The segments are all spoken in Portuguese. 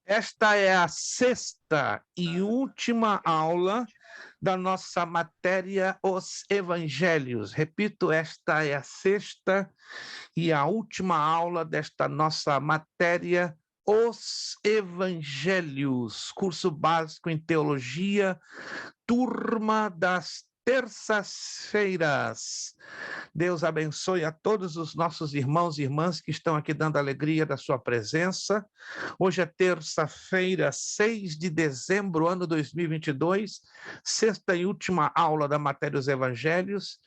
Esta é a sexta e última aula da nossa matéria Os Evangelhos. Repito, esta é a sexta e a última aula desta nossa matéria Os Evangelhos, curso básico em teologia, turma das terças-feiras. Deus abençoe a todos os nossos irmãos e irmãs que estão aqui dando alegria da sua presença. Hoje é terça-feira, 6 de dezembro, ano 2022, sexta e última aula da matéria Os Evangelhos,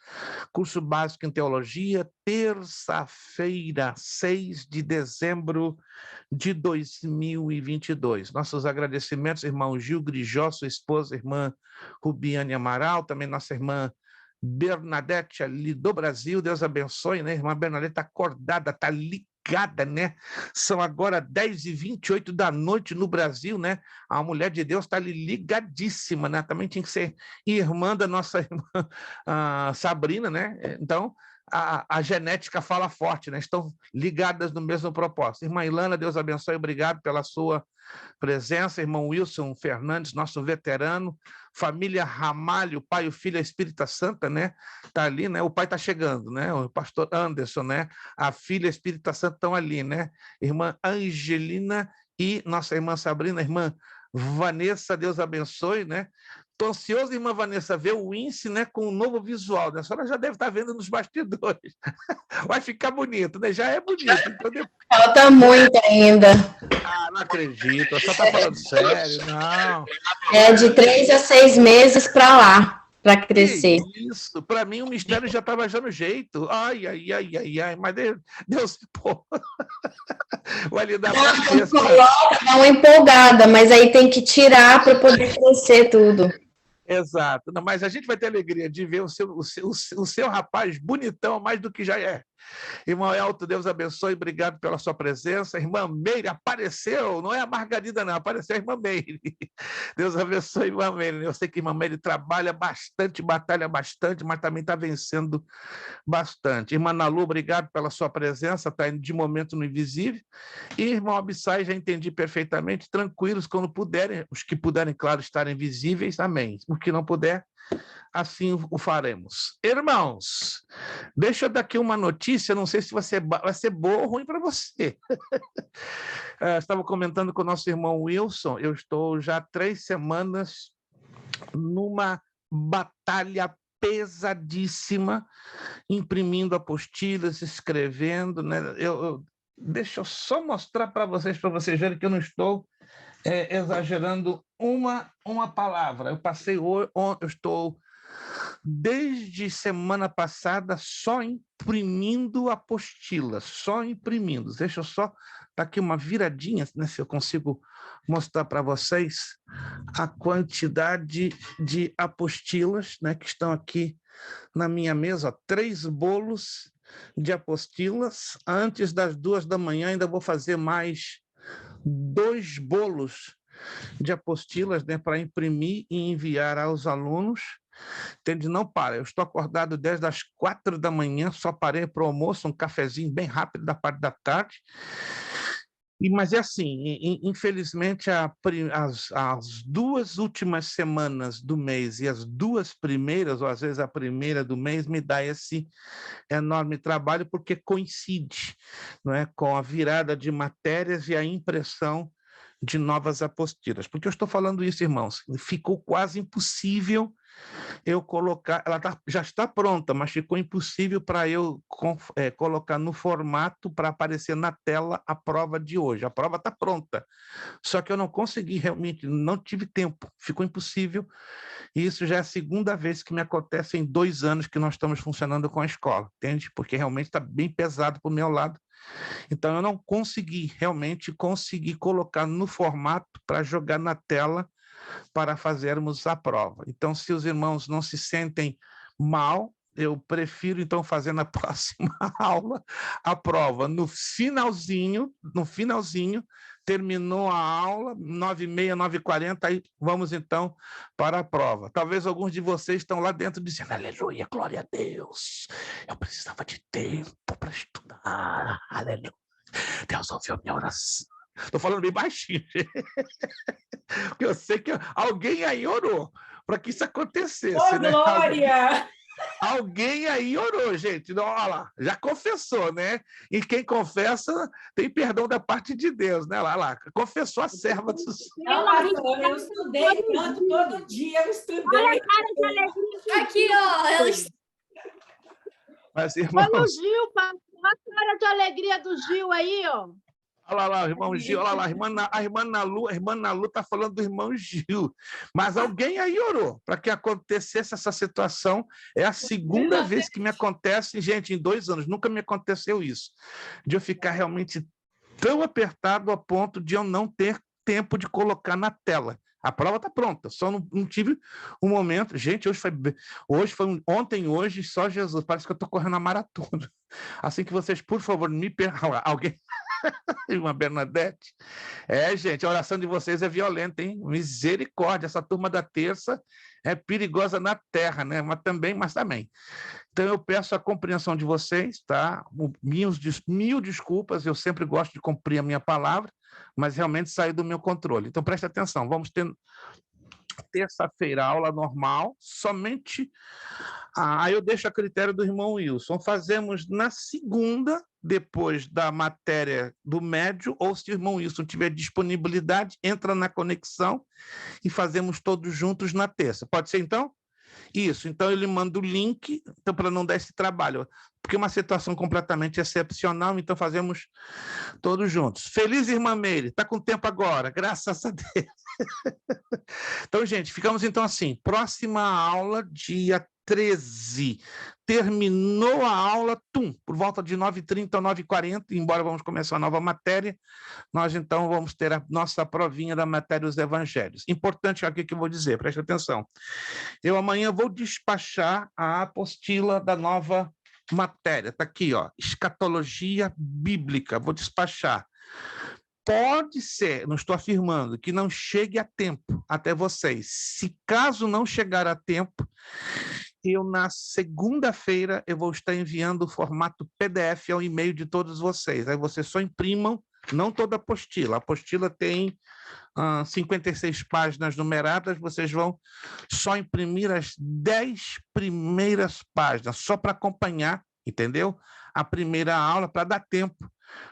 curso básico em teologia, terça-feira, 6 de dezembro de 2022. Nossos agradecimentos, irmão Gil Grijó, sua esposa, irmã Rubiane Amaral, também nossa irmã Bernadette, ali do Brasil, Deus abençoe, né? Irmã Bernadette está acordada, está ligada, né? São agora 10h28 da noite no Brasil, né? A mulher de Deus está ali ligadíssima, né? Também tinha que ser irmã da nossa irmã Sabrina, né? Então, a genética fala forte, né? Estão ligadas no mesmo propósito. Irmã Ilana, Deus abençoe, obrigado pela sua presença. Irmão Wilson Fernandes, nosso veterano. Família Ramalho, pai, o filho, a Espírita Santa, né? Tá ali, né? O pai tá chegando, né? O pastor Anderson, né? A filha, a Espírita Santa estão ali, né? Irmã Angelina e nossa irmã Sabrina, irmã Vanessa, Deus abençoe, né? Estou ansioso, irmã Vanessa, ver o índice, né, com um novo visual, né? A senhora já deve estar vendo nos bastidores. Vai ficar bonito, né? Já é bonito. Então, Falta muito ainda. não acredito. A senhora está falando sério? Não. É de 3 a 6 meses para lá, para crescer. Que isso? Para mim, o mistério já estava já no jeito. Ai, ai, ai, ai, ai. Mas Deus, pô, vai lhe dar paciência. Coloca, dá uma empolgada, mas aí tem que tirar para poder crescer tudo. Exato. Não, mas a gente vai ter alegria de ver o seu rapaz bonitão mais do que já é. Irmão Elton, Deus abençoe, obrigado pela sua presença. Irmã Meire apareceu, não é a Margarida, não, apareceu a irmã Meire. Deus abençoe, irmã Meire. Eu sei que a irmã Meire trabalha bastante, batalha bastante, mas também está vencendo bastante. Irmã Nalu, obrigado pela sua presença, está indo de momento no invisível. E irmão Abissai, já entendi perfeitamente, tranquilos quando puderem, os que puderem, claro, estarem visíveis, amém. O que não puder, assim o faremos. Irmãos, deixa eu dar aqui uma notícia, não sei se vai ser boa ou ruim para você. Estava comentando com o nosso irmão Wilson, eu estou já 3 semanas numa batalha pesadíssima, imprimindo apostilas, escrevendo, né? Deixa eu só mostrar para vocês verem que eu não estou exagerando uma palavra. Eu estou desde semana passada só imprimindo apostilas, só imprimindo. Deixa eu só dar aqui uma viradinha, né, se eu consigo mostrar para vocês a quantidade de apostilas, né, que estão aqui na minha mesa. 3 bolos de apostilas. Antes das 2 da manhã ainda vou fazer mais 2 bolos de apostilas, né, para imprimir e enviar aos alunos. Entende? Não para. Eu estou acordado desde as 4 da manhã, só parei para o almoço, um cafezinho bem rápido da parte da tarde. Mas é assim, infelizmente, as 2 últimas semanas do mês e as 2 primeiras, ou às vezes a primeira do mês, me dá esse enorme trabalho, porque coincide, não é, com a virada de matérias e a impressão de novas apostilas. Por que eu estou falando isso, irmãos? Ficou quase impossível eu colocar, ela já está pronta, mas ficou impossível para eu colocar no formato para aparecer na tela a prova de hoje. A prova está pronta, só que eu não consegui realmente, não tive tempo, ficou impossível, e isso já é a segunda vez que me acontece em 2 anos que nós estamos funcionando com a escola, entende? Porque realmente está bem pesado para o meu lado. Então, eu não consegui realmente colocar no formato para jogar na tela para fazermos a prova. Então, se os irmãos não se sentem mal, eu prefiro, então, fazer na próxima aula a prova. No finalzinho, terminou a aula, 9h30, 9h40, aí vamos, então, para a prova. Talvez alguns de vocês estão lá dentro dizendo, aleluia, glória a Deus, eu precisava de tempo para estudar, aleluia, Deus ouviu a minha oração. Estou falando bem baixinho, porque eu sei que alguém aí orou para que isso acontecesse. Ô, né? Glória! Alguém aí orou, gente. Olha lá, já confessou, né? E quem confessa tem perdão da parte de Deus, né? Lá, confessou a serva do Senhor. Eu estudei tanto todo dia, eu estudei. Olha a cara de alegria. Aqui, ó. Mas, irmãos... Olha o Gil, olha a cara de alegria do Gil aí, ó. Olha lá, o irmão Gil, olha lá, a irmã Nalu está falando do irmão Gil. Mas alguém aí orou para que acontecesse essa situação. É a segunda vez que me acontece, gente, em 2 anos. Nunca me aconteceu isso. De eu ficar realmente tão apertado a ponto de eu não ter tempo de colocar na tela. A prova está pronta, só não tive um momento. Gente, ontem, hoje, só Jesus. Parece que eu estou correndo a maratona. Assim que vocês, por favor, me perdoem. Alguém... Irmã Bernadette. Gente, a oração de vocês é violenta, hein? Misericórdia, essa turma da terça é perigosa na terra, né? Mas também. Então, eu peço a compreensão de vocês, tá? Mil desculpas, eu sempre gosto de cumprir a minha palavra, mas realmente saiu do meu controle. Então, preste atenção, vamos ter terça-feira aula normal, somente... Aí eu deixo a critério do irmão Wilson. Fazemos na segunda, depois da matéria do médio, ou se o irmão Wilson tiver disponibilidade, entra na conexão e fazemos todos juntos na terça. Pode ser, então? Isso. Então, ele manda o link, então, para não dar esse trabalho, porque é uma situação completamente excepcional, então fazemos todos juntos. Feliz, irmã Meire, está com tempo agora, graças a Deus. Então, gente, ficamos então assim, próxima aula, dia 13. Terminou a aula, por volta de 9h30 ou 9h40, embora vamos começar a nova matéria, nós então vamos ter a nossa provinha da matéria dos evangelhos. Importante aqui que eu vou dizer, preste atenção. Eu amanhã vou despachar a apostila da nova matéria, está aqui, ó, escatologia bíblica, vou despachar. Pode ser, não estou afirmando, que não chegue a tempo até vocês. Se caso não chegar a tempo, eu na segunda-feira eu vou estar enviando o formato PDF ao e-mail de todos vocês. Aí vocês só imprimam, não toda a apostila. A apostila tem 56 páginas numeradas, vocês vão só imprimir as 10 primeiras páginas, só para acompanhar, entendeu? A primeira aula, para dar tempo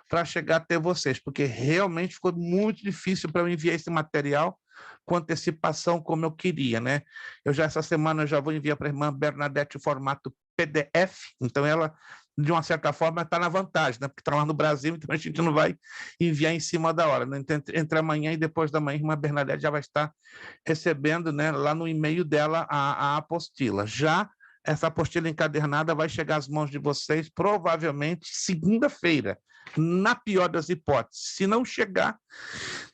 para chegar até vocês, porque realmente ficou muito difícil para eu enviar esse material com antecipação como eu queria, né? Essa semana eu já vou enviar para a irmã Bernadette o formato PDF, então ela, de uma certa forma, está na vantagem, né? Porque está lá no Brasil, então a gente não vai enviar em cima da hora, né? Então, entre amanhã e depois da manhã, a irmã Bernadette já vai estar recebendo, né, lá no e-mail dela a apostila. Já essa apostila encadernada vai chegar às mãos de vocês provavelmente segunda-feira, na pior das hipóteses. Se não chegar,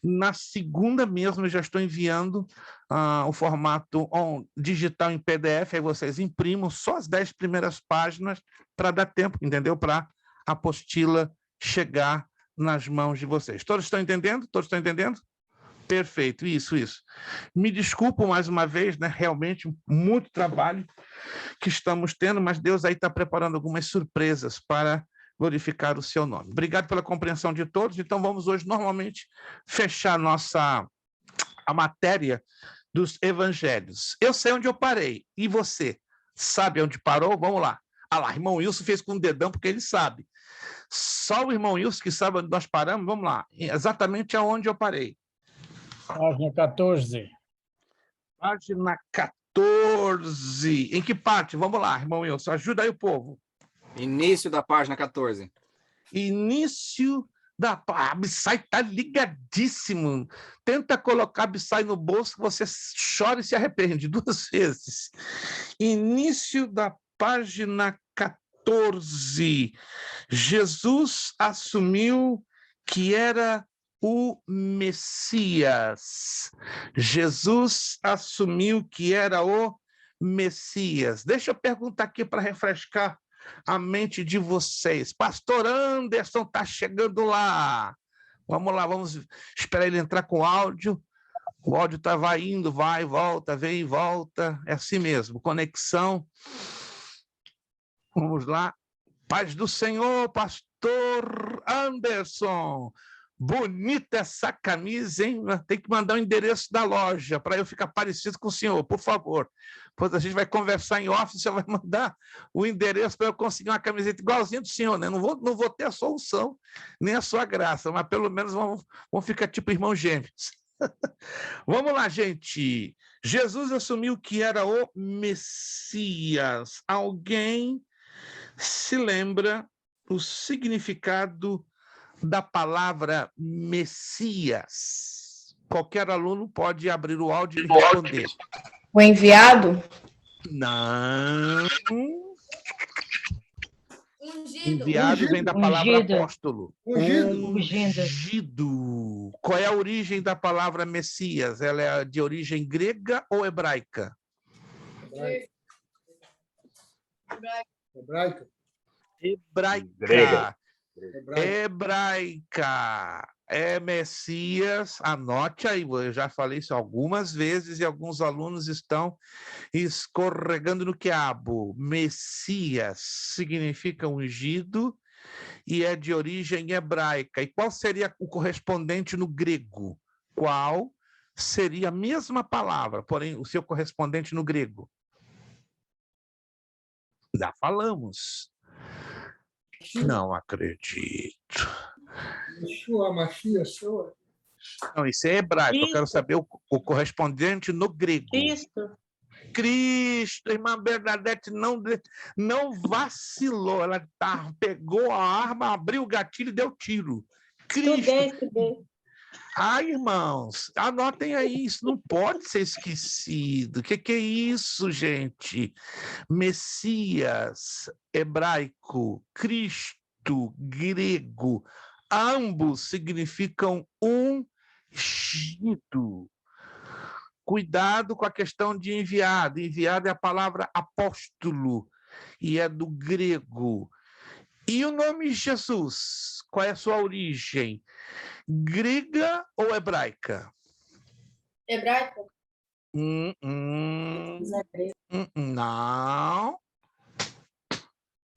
na segunda mesmo eu já estou enviando o formato digital em PDF, aí vocês imprimam só as 10 primeiras páginas para dar tempo, entendeu? Para a apostila chegar nas mãos de vocês. Todos estão entendendo? Todos estão entendendo? Perfeito, isso. Me desculpo mais uma vez, né? Realmente muito trabalho que estamos tendo, mas Deus aí está preparando algumas surpresas para glorificar o seu nome. Obrigado pela compreensão de todos. Então vamos hoje normalmente fechar a matéria dos evangelhos. Eu sei onde eu parei. E você sabe onde parou? Vamos lá. Lá, irmão Wilson fez com o dedão porque ele sabe. Só o irmão Wilson que sabe onde nós paramos. Vamos lá. Exatamente aonde eu parei. Página 14. Página 14. Em que parte? Vamos lá, irmão Wilson. Ajuda aí o povo. Início da página 14. Início da página. Abissai está ligadíssimo. Tenta colocar Abissai no bolso que você chora e se arrepende 2 vezes. Início da página 14. Jesus assumiu que era o Messias. Jesus assumiu que era o Messias. Deixa eu perguntar aqui para refrescar a mente de vocês. Pastor Anderson está chegando lá. Vamos lá, vamos esperar ele entrar com o áudio. O áudio estava indo, vai, volta, vem e volta. É assim mesmo, conexão. Vamos lá. Paz do Senhor, pastor Anderson. Bonita essa camisa, hein? Tem que mandar o endereço da loja para eu ficar parecido com o senhor, por favor. Depois a gente vai conversar em off, você vai mandar o endereço para eu conseguir uma camiseta igualzinha do senhor, né? Não vou ter a solução, nem a sua graça, mas pelo menos vamos ficar tipo irmãos gêmeos. Vamos lá, gente. Jesus assumiu que era o Messias. Alguém se lembra o significado da palavra Messias? Qualquer aluno pode abrir o áudio e responder. O enviado? Não. Ungido. Enviado vem da palavra Ungido. apóstolo. Ungido. Qual é a origem da palavra Messias? Ela é de origem grega ou hebraica? Hebraica. Hebraica. Hebraica. É Messias, anote aí, eu já falei isso algumas vezes e alguns alunos estão escorregando no quiabo. Messias significa ungido e é de origem hebraica. E qual seria o correspondente no grego? Qual seria a mesma palavra, porém o seu correspondente no grego? Já falamos. Não acredito. Não, isso é hebraico. Eu quero saber o correspondente no grego. Cristo, irmã Bernadette não vacilou. Ela pegou a arma, abriu o gatilho e deu tiro. Cristo. Estudei. Ai, irmãos, anotem aí, isso não pode ser esquecido. O que é isso, gente? Messias, hebraico, Cristo, grego, ambos significam ungido. Cuidado com a questão de enviado. Enviado é a palavra apóstolo e é do grego. E o nome Jesus, qual é a sua origem? Grega ou hebraica? Hebraico. Não.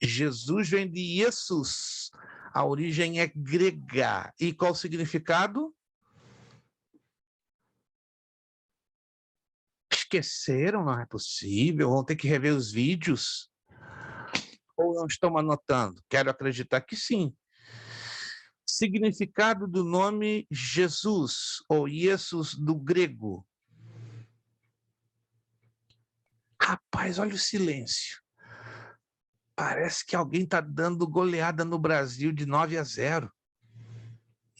Jesus vem de Jesus. A origem é grega. E qual o significado? Esqueceram? Não é possível. Vão ter que rever os vídeos. Ou não estão anotando? Quero acreditar que sim. Significado do nome Jesus, ou Jesus do grego. Rapaz, olha o silêncio. Parece que alguém está dando goleada no Brasil de 9-0.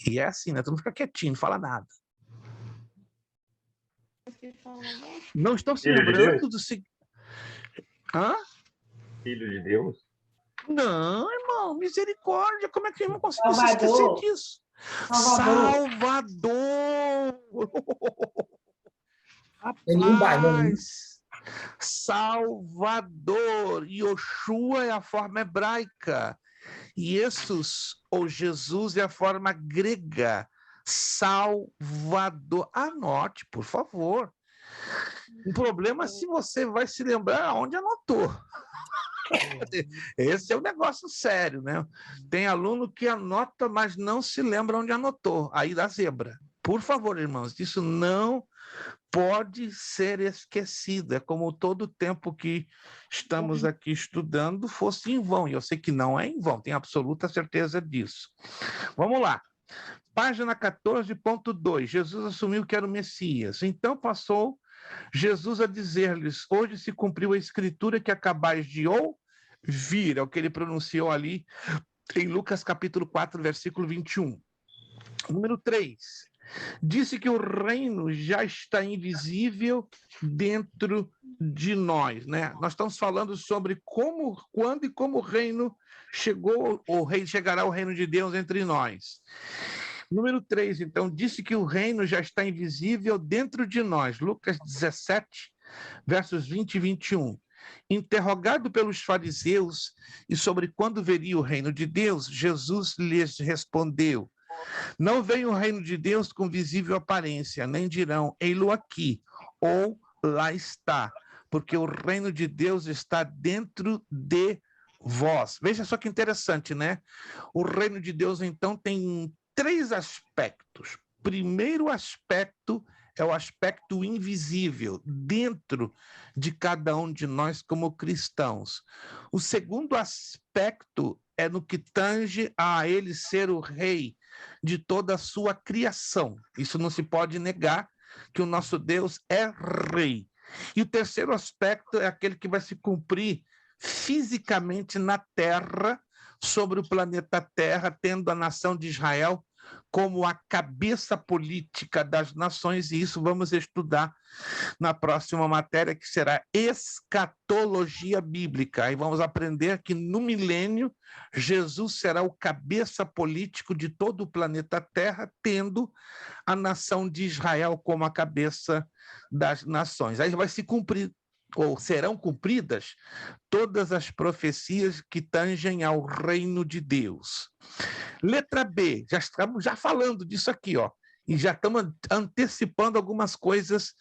E é assim, né? Tu não fica quietinho, não fala nada. Não estão se lembrando do... Hã? Filho de Deus? Não, irmão, misericórdia. Como é que eu não consigo se esquecer Salvador. disso? Salvador. Rapaz, Salvador. Yoshua é a forma hebraica. Jesus, ou Jesus, é a forma grega. Salvador. Anote, por favor. O problema é se você vai se lembrar onde anotou. Esse é um negócio sério, né? Tem aluno que anota, mas não se lembra onde anotou. Aí dá zebra. Por favor, irmãos, isso não pode ser esquecido. É como todo o tempo que estamos aqui estudando fosse em vão. E eu sei que não é em vão, tenho absoluta certeza disso. Vamos lá. Página 14.2. Jesus assumiu que era o Messias. Então passou Jesus a dizer-lhes: hoje se cumpriu a escritura que acabais de ouvir. É o que ele pronunciou ali em Lucas capítulo 4, versículo 21. Número 3. Disse que o reino já está invisível dentro de nós, né? Nós estamos falando sobre como, quando e como o reino chegou, chegará o reino de Deus entre nós. Número 3, então, disse que o reino já está invisível dentro de nós. Lucas 17, versos 20 e 21. Interrogado pelos fariseus e sobre quando veria o reino de Deus, Jesus lhes respondeu: não vem o reino de Deus com visível aparência, nem dirão, ei-lo aqui, ou lá está, porque o reino de Deus está dentro de vós. Veja só que interessante, né? O reino de Deus, então, tem 3 aspectos. Primeiro aspecto é o aspecto invisível, dentro de cada um de nós como cristãos. O segundo aspecto é no que tange a ele ser o rei de toda a sua criação. Isso não se pode negar, que o nosso Deus é rei. E o terceiro aspecto é aquele que vai se cumprir fisicamente na terra, sobre o planeta Terra, tendo a nação de Israel como a cabeça política das nações, e isso vamos estudar na próxima matéria, que será escatologia bíblica. Aí vamos aprender que no milênio, Jesus será o cabeça político de todo o planeta Terra, tendo a nação de Israel como a cabeça das nações. Aí vai se cumprir, ou serão cumpridas, todas as profecias que tangem ao reino de Deus. Letra B, já estamos falando disso aqui, ó, e já estamos antecipando algumas coisas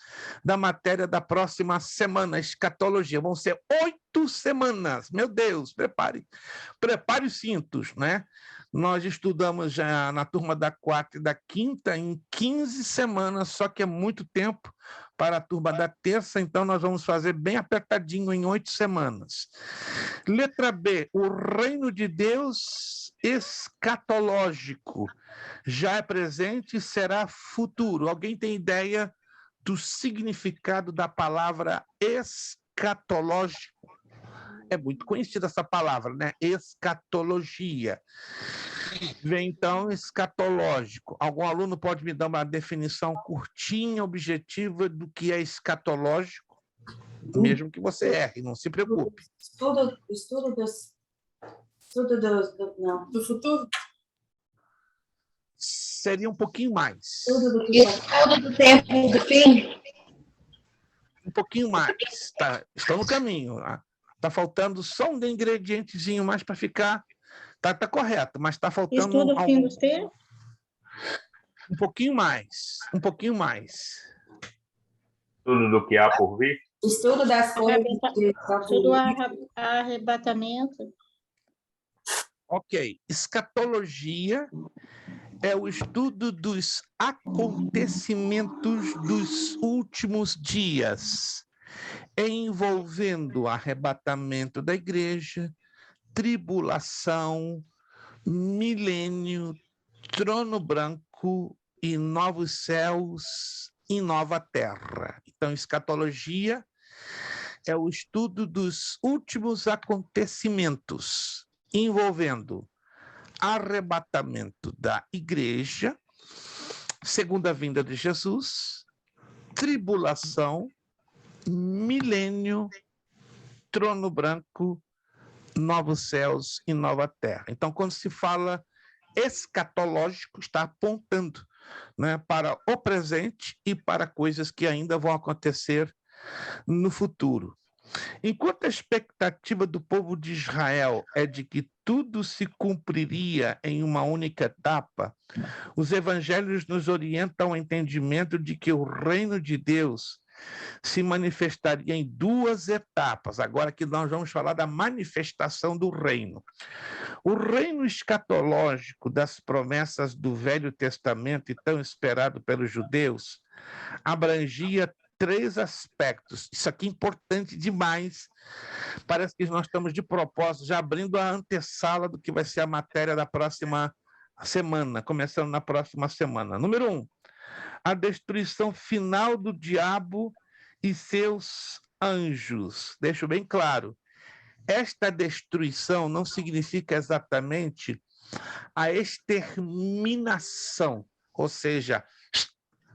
da matéria da próxima semana, escatologia. Vão ser 8 semanas, meu Deus, prepare os cintos, né? Nós estudamos já na turma da 4ª e da 5ª em 15 semanas, só que é muito tempo para a turma da terça, então nós vamos fazer bem apertadinho em 8 semanas. Letra B, o reino de Deus escatológico já é presente e será futuro. Alguém tem ideia do significado da palavra escatológico? É muito conhecida essa palavra, né? Escatologia. Vem, então, escatológico. Algum aluno pode me dar uma definição curtinha, objetiva do que é escatológico? Mesmo que você erre, não se preocupe. Estudo do futuro. Seria um pouquinho mais. Estudo do tempo do fim. Um pouquinho mais. Tá, estão no caminho. Está faltando só um ingredientezinho mais para ficar... Tá correto, mas está faltando... Estudo o fim dos tempos? Um pouquinho mais. Um pouquinho mais. Tudo do que há por vir? Estudo das folhas de Estudo arrebatamento. Ok. Escatologia é o estudo dos acontecimentos dos últimos dias, envolvendo o arrebatamento da igreja, tribulação, milênio, trono branco e novos céus e nova terra. Então, escatologia é o estudo dos últimos acontecimentos, envolvendo arrebatamento da igreja, segunda vinda de Jesus, tribulação, milênio, trono branco, novos céus e nova terra. Então, quando se fala escatológico, está apontando, né, para o presente e para coisas que ainda vão acontecer no futuro. Enquanto a expectativa do povo de Israel é de que tudo se cumpriria em uma única etapa, os evangelhos nos orientam ao entendimento de que o reino de Deus se manifestaria em 2 etapas. Agora que nós vamos falar da manifestação do reino. O reino escatológico das promessas do Velho Testamento, e tão esperado pelos judeus, abrangia 3 aspectos. Isso aqui é importante demais. Parece que nós estamos de propósito, já abrindo a antessala do que vai ser a matéria da próxima semana, começando na próxima semana. Número 1, a destruição final do diabo e seus anjos. Deixo bem claro, esta destruição não significa exatamente a exterminação, ou seja,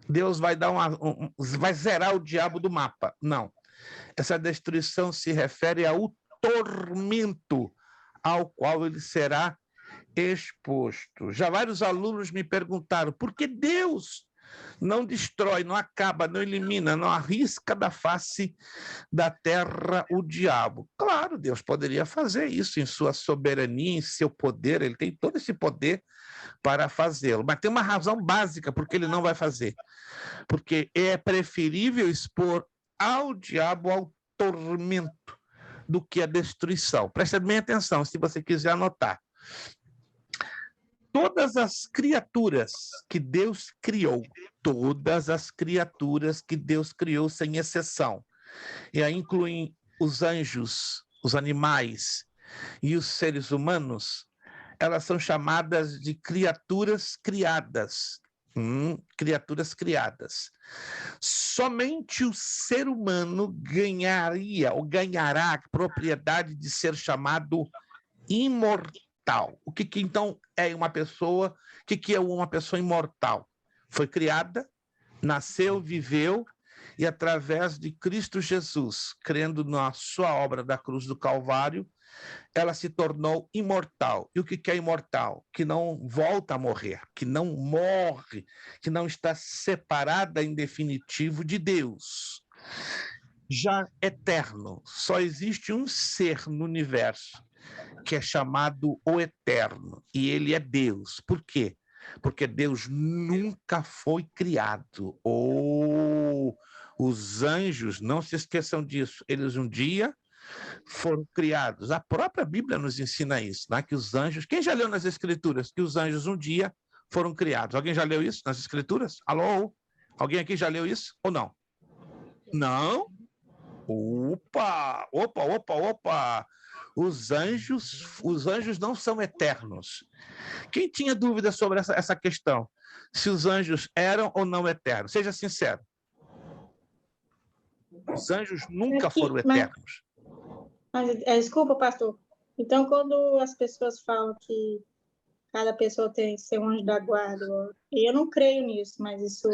Deus vai dar vai zerar o diabo do mapa. Não. Essa destruição se refere ao tormento ao qual ele será exposto. Já vários alunos me perguntaram por que Deus não destrói, não acaba, não elimina, não arrisca da face da terra o diabo. Claro, Deus poderia fazer isso em sua soberania, em seu poder, ele tem todo esse poder para fazê-lo, mas tem uma razão básica por que ele não vai fazer, porque é preferível expor ao diabo ao tormento do que a destruição. Preste bem atenção, se você quiser anotar. Todas as criaturas que Deus criou, todas as criaturas que Deus criou, sem exceção, e aí incluem os anjos, os animais e os seres humanos, elas são chamadas de criaturas criadas. Criaturas criadas. Somente o ser humano ganharia ou ganhará a propriedade de ser chamado imortal. O que então é uma pessoa? O que é uma pessoa imortal? Foi criada, nasceu, viveu, e através de Cristo Jesus, crendo na sua obra da cruz do Calvário, ela se tornou imortal. E o que é imortal? Que não volta a morrer, que não morre, que não está separada em definitivo de Deus. Já eterno, só existe um ser no universo que é chamado o Eterno, e ele é Deus. Por quê? Porque Deus nunca foi criado. Os anjos, não se esqueçam disso, eles um dia foram criados. A própria Bíblia nos ensina isso, né? Que os anjos... Quem já leu nas Escrituras que os anjos um dia foram criados? Alguém já leu isso nas Escrituras? Alô? Alguém aqui já leu isso ou não? Não? Opa! Os anjos não são eternos. Quem tinha dúvida sobre essa questão? Se os anjos eram ou não eternos? Seja sincero. Os anjos nunca foram eternos. Desculpa, pastor. Então, quando as pessoas falam que cada pessoa tem que ser um anjo da guarda, eu não creio nisso, mas isso...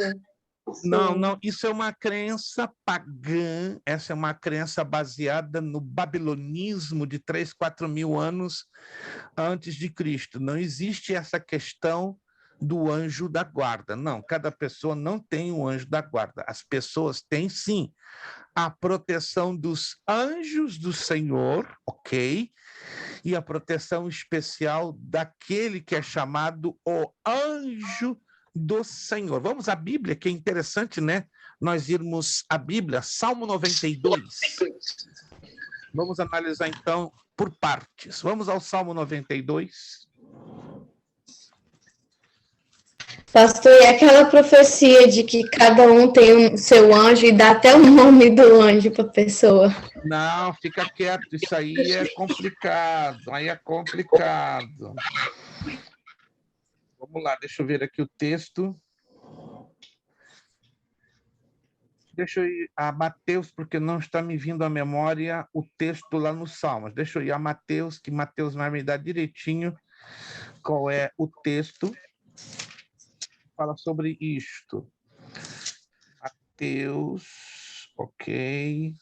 Não, isso é uma crença pagã, essa é uma crença baseada no babilonismo de 3, 4 mil anos antes de Cristo. Não existe essa questão do anjo da guarda. Não, cada pessoa não tem um anjo da guarda. As pessoas têm, sim, a proteção dos anjos do Senhor, ok? E a proteção especial daquele que é chamado o anjo do Senhor. Vamos à Bíblia, que é interessante, né? Nós irmos à Bíblia, Salmo 92. Vamos analisar, então, por partes. Vamos ao Salmo 92. Pastor, e aquela profecia de que cada um tem o seu anjo e dá até o nome do anjo para a pessoa? Não, fica quieto, isso aí é complicado, Vamos lá, deixa eu ver aqui o texto. Deixa eu ir a Mateus, porque não está me vindo à memória o texto lá nos Salmos. Deixa eu ir a Mateus, que Mateus vai me dar direitinho qual é o texto. Fala sobre isto. Mateus, ok.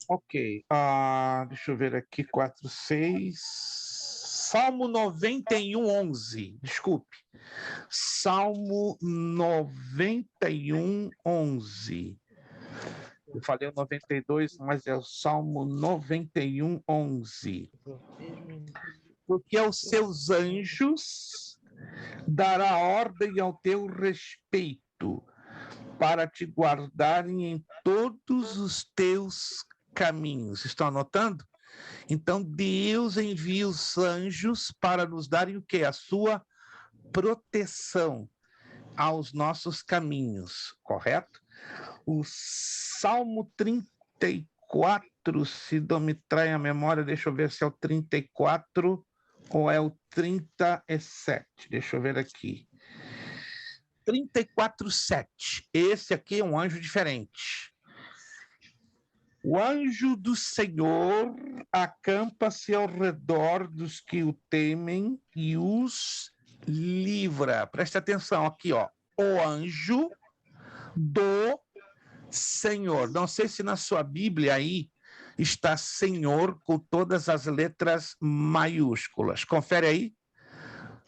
Ok, deixa eu ver aqui, 4, 6... Salmo 91, 11, desculpe. Salmo 91, 11. Eu falei o 92, mas é o Salmo 91, 11. Porque aos seus anjos dará ordem ao teu respeito, para te guardarem em todos os teus caminhos. Estão anotando? Então, Deus envia os anjos para nos darem o quê? A sua proteção aos nossos caminhos, correto? O Salmo 34, se não me trai a memória, deixa eu ver se é o 34 ou é o 37. Deixa eu ver aqui. 34:7. Esse aqui é um anjo diferente. O anjo do Senhor acampa-se ao redor dos que o temem e os livra. Preste atenção aqui, ó. O anjo do Senhor. Não sei se na sua Bíblia aí está Senhor com todas as letras maiúsculas. Confere aí.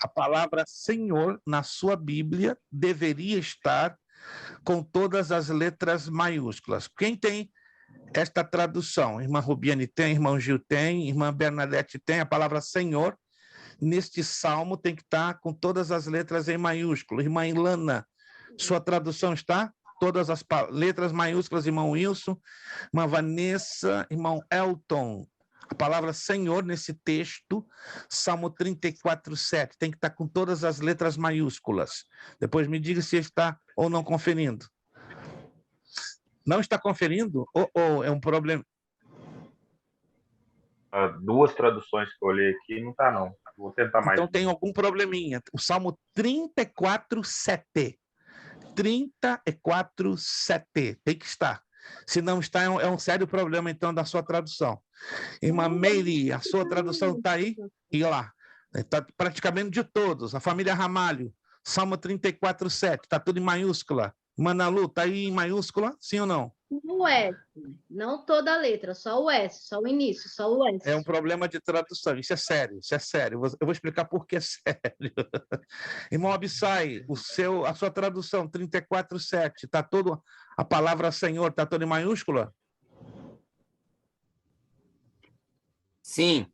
A palavra Senhor na sua Bíblia deveria estar com todas as letras maiúsculas. Quem tem esta tradução? Irmã Rubiane tem, irmão Gil tem, irmã Bernadette tem. A palavra Senhor neste salmo tem que estar com todas as letras em maiúsculo. Irmã Ilana, sua tradução está? todas as letras maiúsculas, irmão Wilson, irmã Vanessa, irmão Elton. A palavra Senhor nesse texto, Salmo 34:7, tem que estar com todas as letras maiúsculas. Depois me diga se está ou não conferindo. Não está conferindo? Ou é um problema? Duas traduções que eu olhei aqui, não está não. Vou tentar mais. Então tem algum probleminha. O Salmo 34:7. 34:7. Tem que estar. Se não está, é um sério problema, então, da sua tradução. Irmã Meire, a sua tradução está aí? E lá. Está praticamente de todos. A família Ramalho, Salmo 34:7. Está tudo em maiúscula. Manalu, está aí em maiúscula? Sim ou não? O S, não toda a letra, só o S, só o início, só o S. É um problema de tradução. Isso é sério, isso é sério. Eu vou explicar por que é sério. Irmão Abissai, a sua tradução 34:7, está todo a palavra Senhor, está toda em maiúscula? Sim.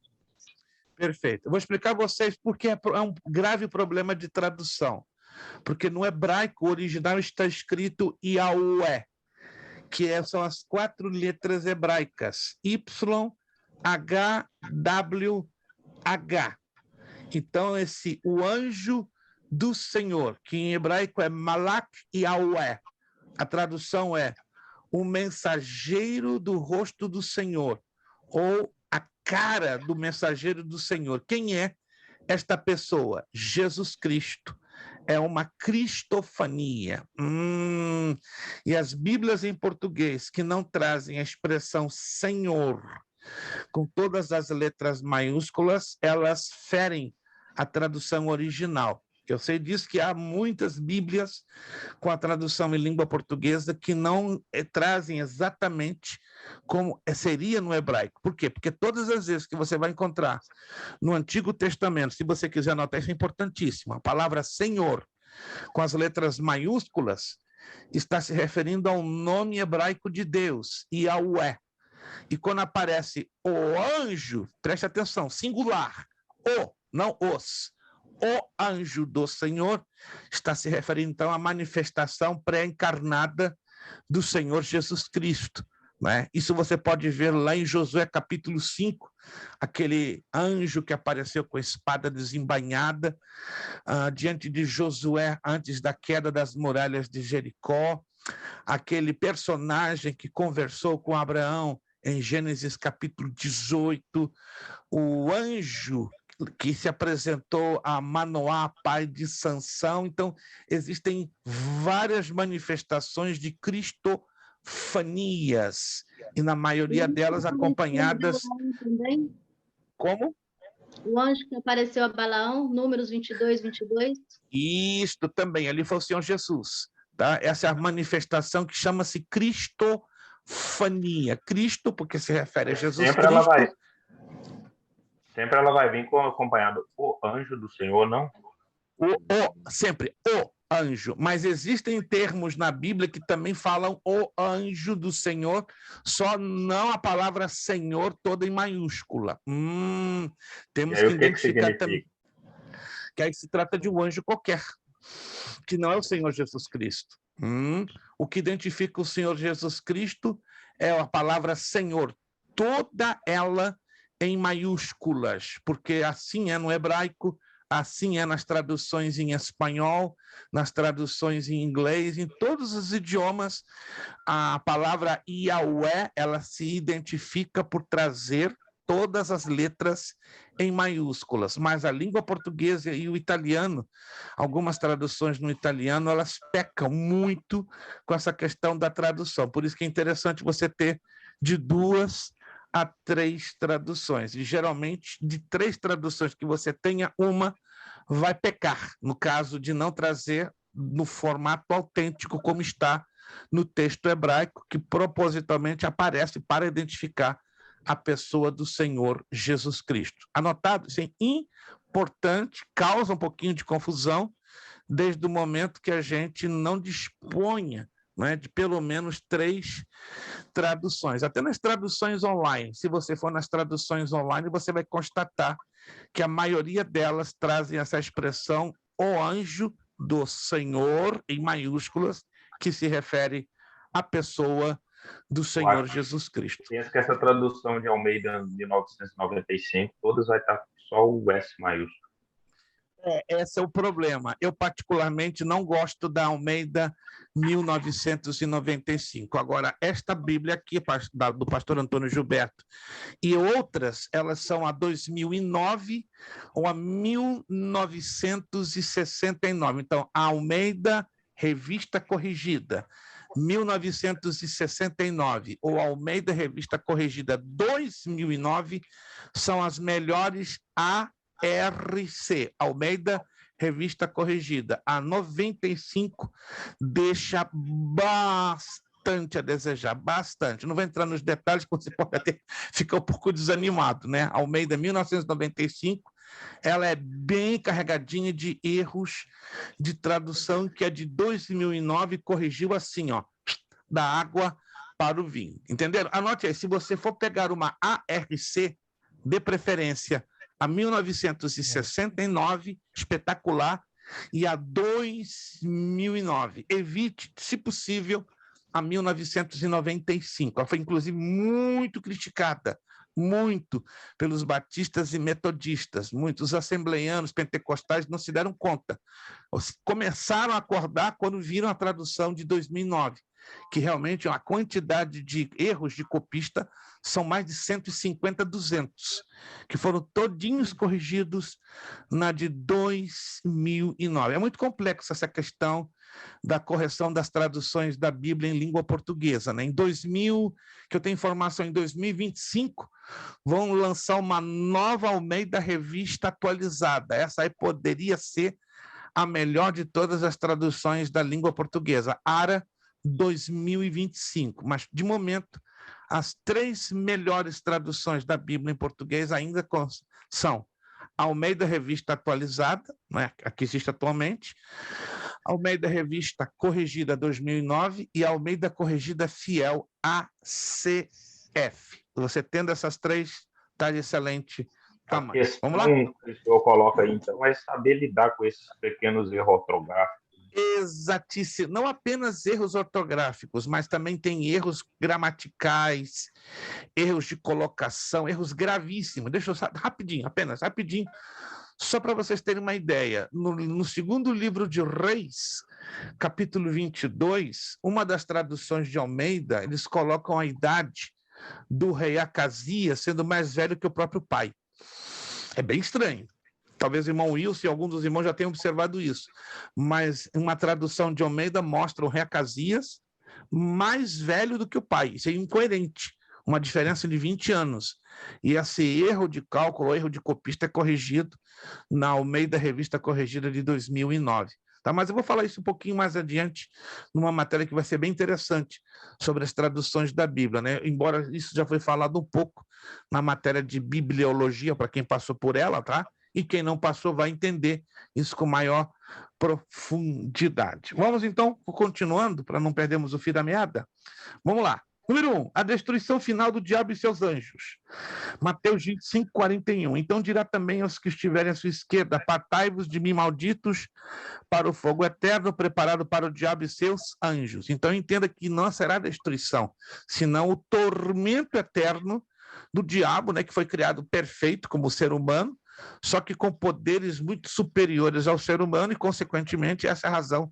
Perfeito. Eu vou explicar a vocês por que é um grave problema de tradução. Porque no hebraico original está escrito Yahweh, que são as 4 letras hebraicas, Y, H, W, H. Então, o anjo do Senhor, que em hebraico é Malak Yahweh, a tradução é o mensageiro do rosto do Senhor, ou a cara do mensageiro do Senhor. Quem é esta pessoa? Jesus Cristo. É uma cristofania. E as Bíblias em português que não trazem a expressão Senhor com todas as letras maiúsculas, elas ferem a tradução original. Eu sei disso que há muitas Bíblias com a tradução em língua portuguesa que não trazem exatamente como seria no hebraico. Por quê? Porque todas as vezes que você vai encontrar no Antigo Testamento, se você quiser anotar, isso é importantíssimo, a palavra Senhor, com as letras maiúsculas, está se referindo ao nome hebraico de Deus, Yahweh. E quando aparece o anjo, preste atenção, singular, não os, o anjo do Senhor, está se referindo, então, à manifestação pré-encarnada do Senhor Jesus Cristo. Né? Isso você pode ver lá em Josué capítulo 5, aquele anjo que apareceu com a espada desembainhada diante de Josué antes da queda das muralhas de Jericó, aquele personagem que conversou com Abraão em Gênesis capítulo 18, o anjo que se apresentou a Manoá, pai de Sansão. Então, existem várias manifestações de cristofanias, e na maioria delas acompanhadas... Como? O anjo que apareceu a Balaão, Números 22:22. Isto também, ali foi o Senhor Jesus. Tá? Essa é a manifestação que chama-se cristofania. Cristo, porque se refere a Jesus Sempre Cristo. Sempre ela vai vir acompanhado o anjo do Senhor, não? Sempre o anjo. Mas existem termos na Bíblia que também falam o anjo do Senhor, só não a palavra Senhor toda em maiúscula. Temos que identificar também. Que aí se trata de um anjo qualquer, que não é o Senhor Jesus Cristo. O que identifica o Senhor Jesus Cristo é a palavra Senhor, toda ela em maiúsculas, porque assim é no hebraico, assim é nas traduções em espanhol, nas traduções em inglês, em todos os idiomas, a palavra Yahweh, ela se identifica por trazer todas as letras em maiúsculas, mas a língua portuguesa e o italiano, algumas traduções no italiano, elas pecam muito com essa questão da tradução, por isso que é interessante você ter de 2 a 3 traduções, e geralmente de 3 traduções que você tenha, uma vai pecar, no caso de não trazer no formato autêntico como está no texto hebraico, que propositalmente aparece para identificar a pessoa do Senhor Jesus Cristo. Anotado? Isso é importante, causa um pouquinho de confusão, desde o momento que a gente não disponha, né, de pelo menos 3 traduções. Até nas traduções online, se você for nas traduções online, você vai constatar que a maioria delas trazem essa expressão, o anjo do Senhor, em maiúsculas, que se refere à pessoa do Senhor Jesus Cristo. Penso que essa tradução de Almeida 1995, todas vai estar só o S maiúsculo. Esse é o problema. Eu, particularmente, não gosto da Almeida 1995. Agora, esta Bíblia aqui, do pastor Antônio Gilberto, e outras, elas são a 2009 ou a 1969. Então, a Almeida Revista Corrigida, 1969, ou Almeida Revista Corrigida 2009, são as melhores ARC, Almeida Revista Corrigida. A 95 deixa bastante a desejar, bastante. Não vou entrar nos detalhes, porque você pode até ficar um pouco desanimado, né? Almeida 1995, ela é bem carregadinha de erros de tradução, que é de 2009, corrigiu assim, ó, da água para o vinho. Entenderam? Anote aí, se você for pegar uma ARC, de preferência a 1969, espetacular, e a 2009. Evite, se possível, a 1995. Ela foi, inclusive, muito criticada, muito, pelos batistas e metodistas. Muitos assembleianos, pentecostais não se deram conta. Começaram a acordar quando viram a tradução de 2009, que realmente a quantidade de erros de copista são mais de 150, 200, que foram todinhos corrigidos na de 2009. É muito complexa essa questão da correção das traduções da Bíblia em língua portuguesa, né? Em 2000, que eu tenho informação, em 2025, vão lançar uma nova Almeida Revista atualizada. Essa aí poderia ser a melhor de todas as traduções da língua portuguesa, ARA 2025, mas, de momento, as 3 melhores traduções da Bíblia em português ainda são Almeida Revista Atualizada, né, a que existe atualmente, Almeida Revista Corrigida 2009 e Almeida Corrigida Fiel ACF. Você tendo essas 3, está de excelente tamanho. Vamos lá? Que o senhor coloca aí, então, é saber lidar com esses pequenos erros ortográficos. Exatíssimo. Não apenas erros ortográficos, mas também tem erros gramaticais, erros de colocação, erros gravíssimos. Deixa eu rapidinho, apenas rapidinho, só para vocês terem uma ideia. No segundo livro de Reis, capítulo 22, uma das traduções de Almeida, eles colocam a idade do rei Acasias sendo mais velho que o próprio pai. É bem estranho. Talvez o irmão Wilson e alguns dos irmãos já tenham observado isso. Mas uma tradução de Almeida mostra o rei Acasias mais velho do que o pai. Isso é incoerente. Uma diferença de 20 anos. E esse erro de cálculo, erro de copista é corrigido na Almeida Revista Corrigida de 2009. Tá? Mas eu vou falar isso um pouquinho mais adiante, numa matéria que vai ser bem interessante sobre as traduções da Bíblia, né? Embora isso já foi falado um pouco na matéria de bibliologia, para quem passou por ela, tá? E quem não passou vai entender isso com maior profundidade. Vamos, então, continuando, para não perdermos o fio da meada? Vamos lá. Número 1, a destruição final do diabo e seus anjos. Mateus 25, 41. Então dirá também aos que estiverem à sua esquerda, apartai-vos de mim, malditos, para o fogo eterno preparado para o diabo e seus anjos. Então entenda que não será destruição, senão o tormento eterno do diabo, né, que foi criado perfeito como ser humano, só que com poderes muito superiores ao ser humano, e, consequentemente, essa é a razão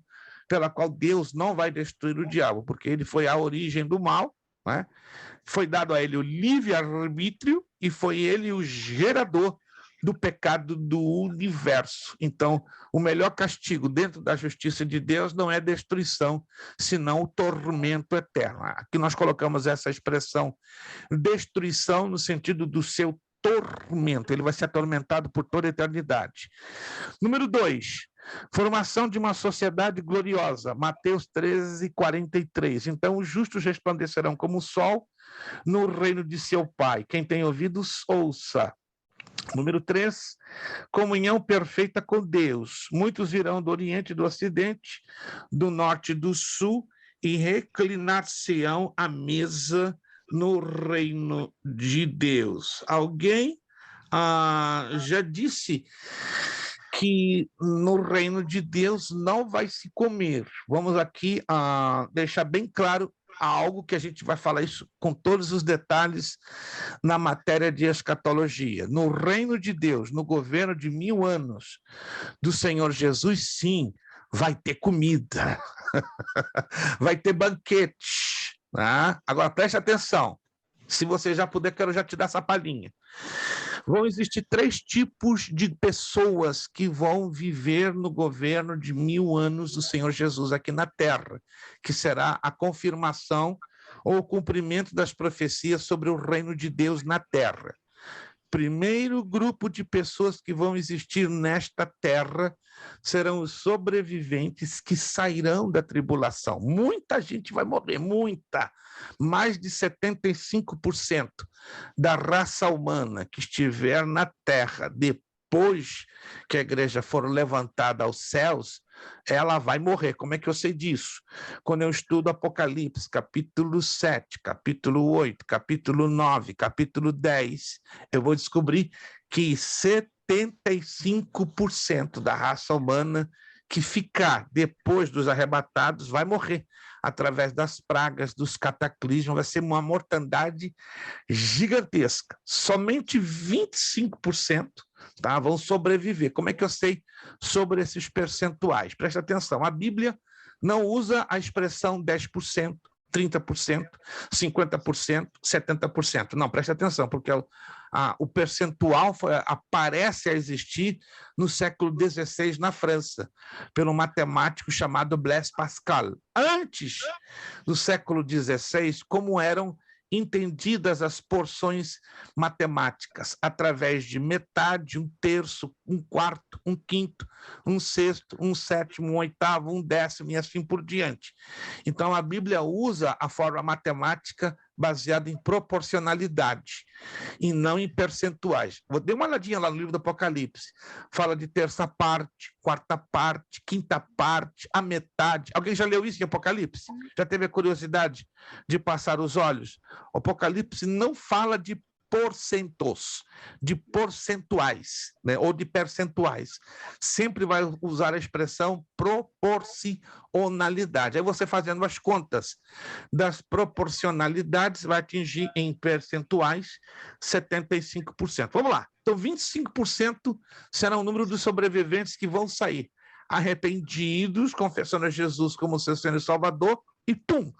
pela qual Deus não vai destruir o diabo, porque ele foi a origem do mal, né? Foi dado a ele o livre-arbítrio e foi ele o gerador do pecado do universo. Então, o melhor castigo dentro da justiça de Deus não é destruição, senão o tormento eterno. Aqui nós colocamos essa expressão destruição no sentido do seu tormento, ele vai ser atormentado por toda a eternidade. Número 2, formação de uma sociedade gloriosa, Mateus 13, 43. Então, os justos resplandecerão como o sol no reino de seu Pai. Quem tem ouvidos, ouça. Número 3, comunhão perfeita com Deus. Muitos virão do Oriente e do Ocidente, do Norte e do Sul, e reclinar-se-ão à mesa no reino de Deus. Alguém já disse que no reino de Deus não vai se comer. Vamos aqui deixar bem claro algo que a gente vai falar isso com todos os detalhes na matéria de escatologia. No reino de Deus, no governo de 1000 anos do Senhor Jesus, sim, vai ter comida, vai ter banquete. Tá? Agora, preste atenção. Se você já puder, quero já te dar essa palhinha. Vão existir 3 tipos de pessoas que vão viver no governo de 1000 anos do Senhor Jesus aqui na Terra, que será a confirmação ou o cumprimento das profecias sobre o reino de Deus na Terra. Primeiro grupo de pessoas que vão existir nesta terra serão os sobreviventes que sairão da tribulação. Muita gente vai morrer, muita. Mais de 75% da raça humana que estiver na terra depois que a igreja for levantada aos céus, ela vai morrer. Como é que eu sei disso? Quando eu estudo Apocalipse, capítulo 7, capítulo 8, capítulo 9, capítulo 10, eu vou descobrir que 75% da raça humana que ficar depois dos arrebatados vai morrer através das pragas, dos cataclismos, vai ser uma mortandade gigantesca. Somente 25% vão sobreviver. Como é que eu sei sobre esses percentuais? Presta atenção, a Bíblia não usa a expressão 10%, 30%, 50%, 70%. Não, presta atenção, porque o percentual aparece a existir no século XVI na França, pelo matemático chamado Blaise Pascal. Antes do século XVI, como eram entendidas as porções matemáticas, através de metade, 1/3, 1/4, 1/5, 1/6, 1/7, 1/8, 1/10 e assim por diante. Então, a Bíblia usa a forma matemática baseada em proporcionalidade e não em percentuais. Vou dar uma olhadinha lá no livro do Apocalipse. Fala de 1/3 parte, 4ª parte, 5ª parte, a metade. Alguém já leu isso em Apocalipse? Já teve a curiosidade de passar os olhos? O Apocalipse não fala de porcentos, de percentuais, né, ou de percentuais. Sempre vai usar a expressão proporcionalidade. Aí você fazendo as contas das proporcionalidades vai atingir em percentuais 75%. Vamos lá. Então, 25% será o número dos sobreviventes que vão sair arrependidos, confessando a Jesus como seu Senhor e Salvador, e pum,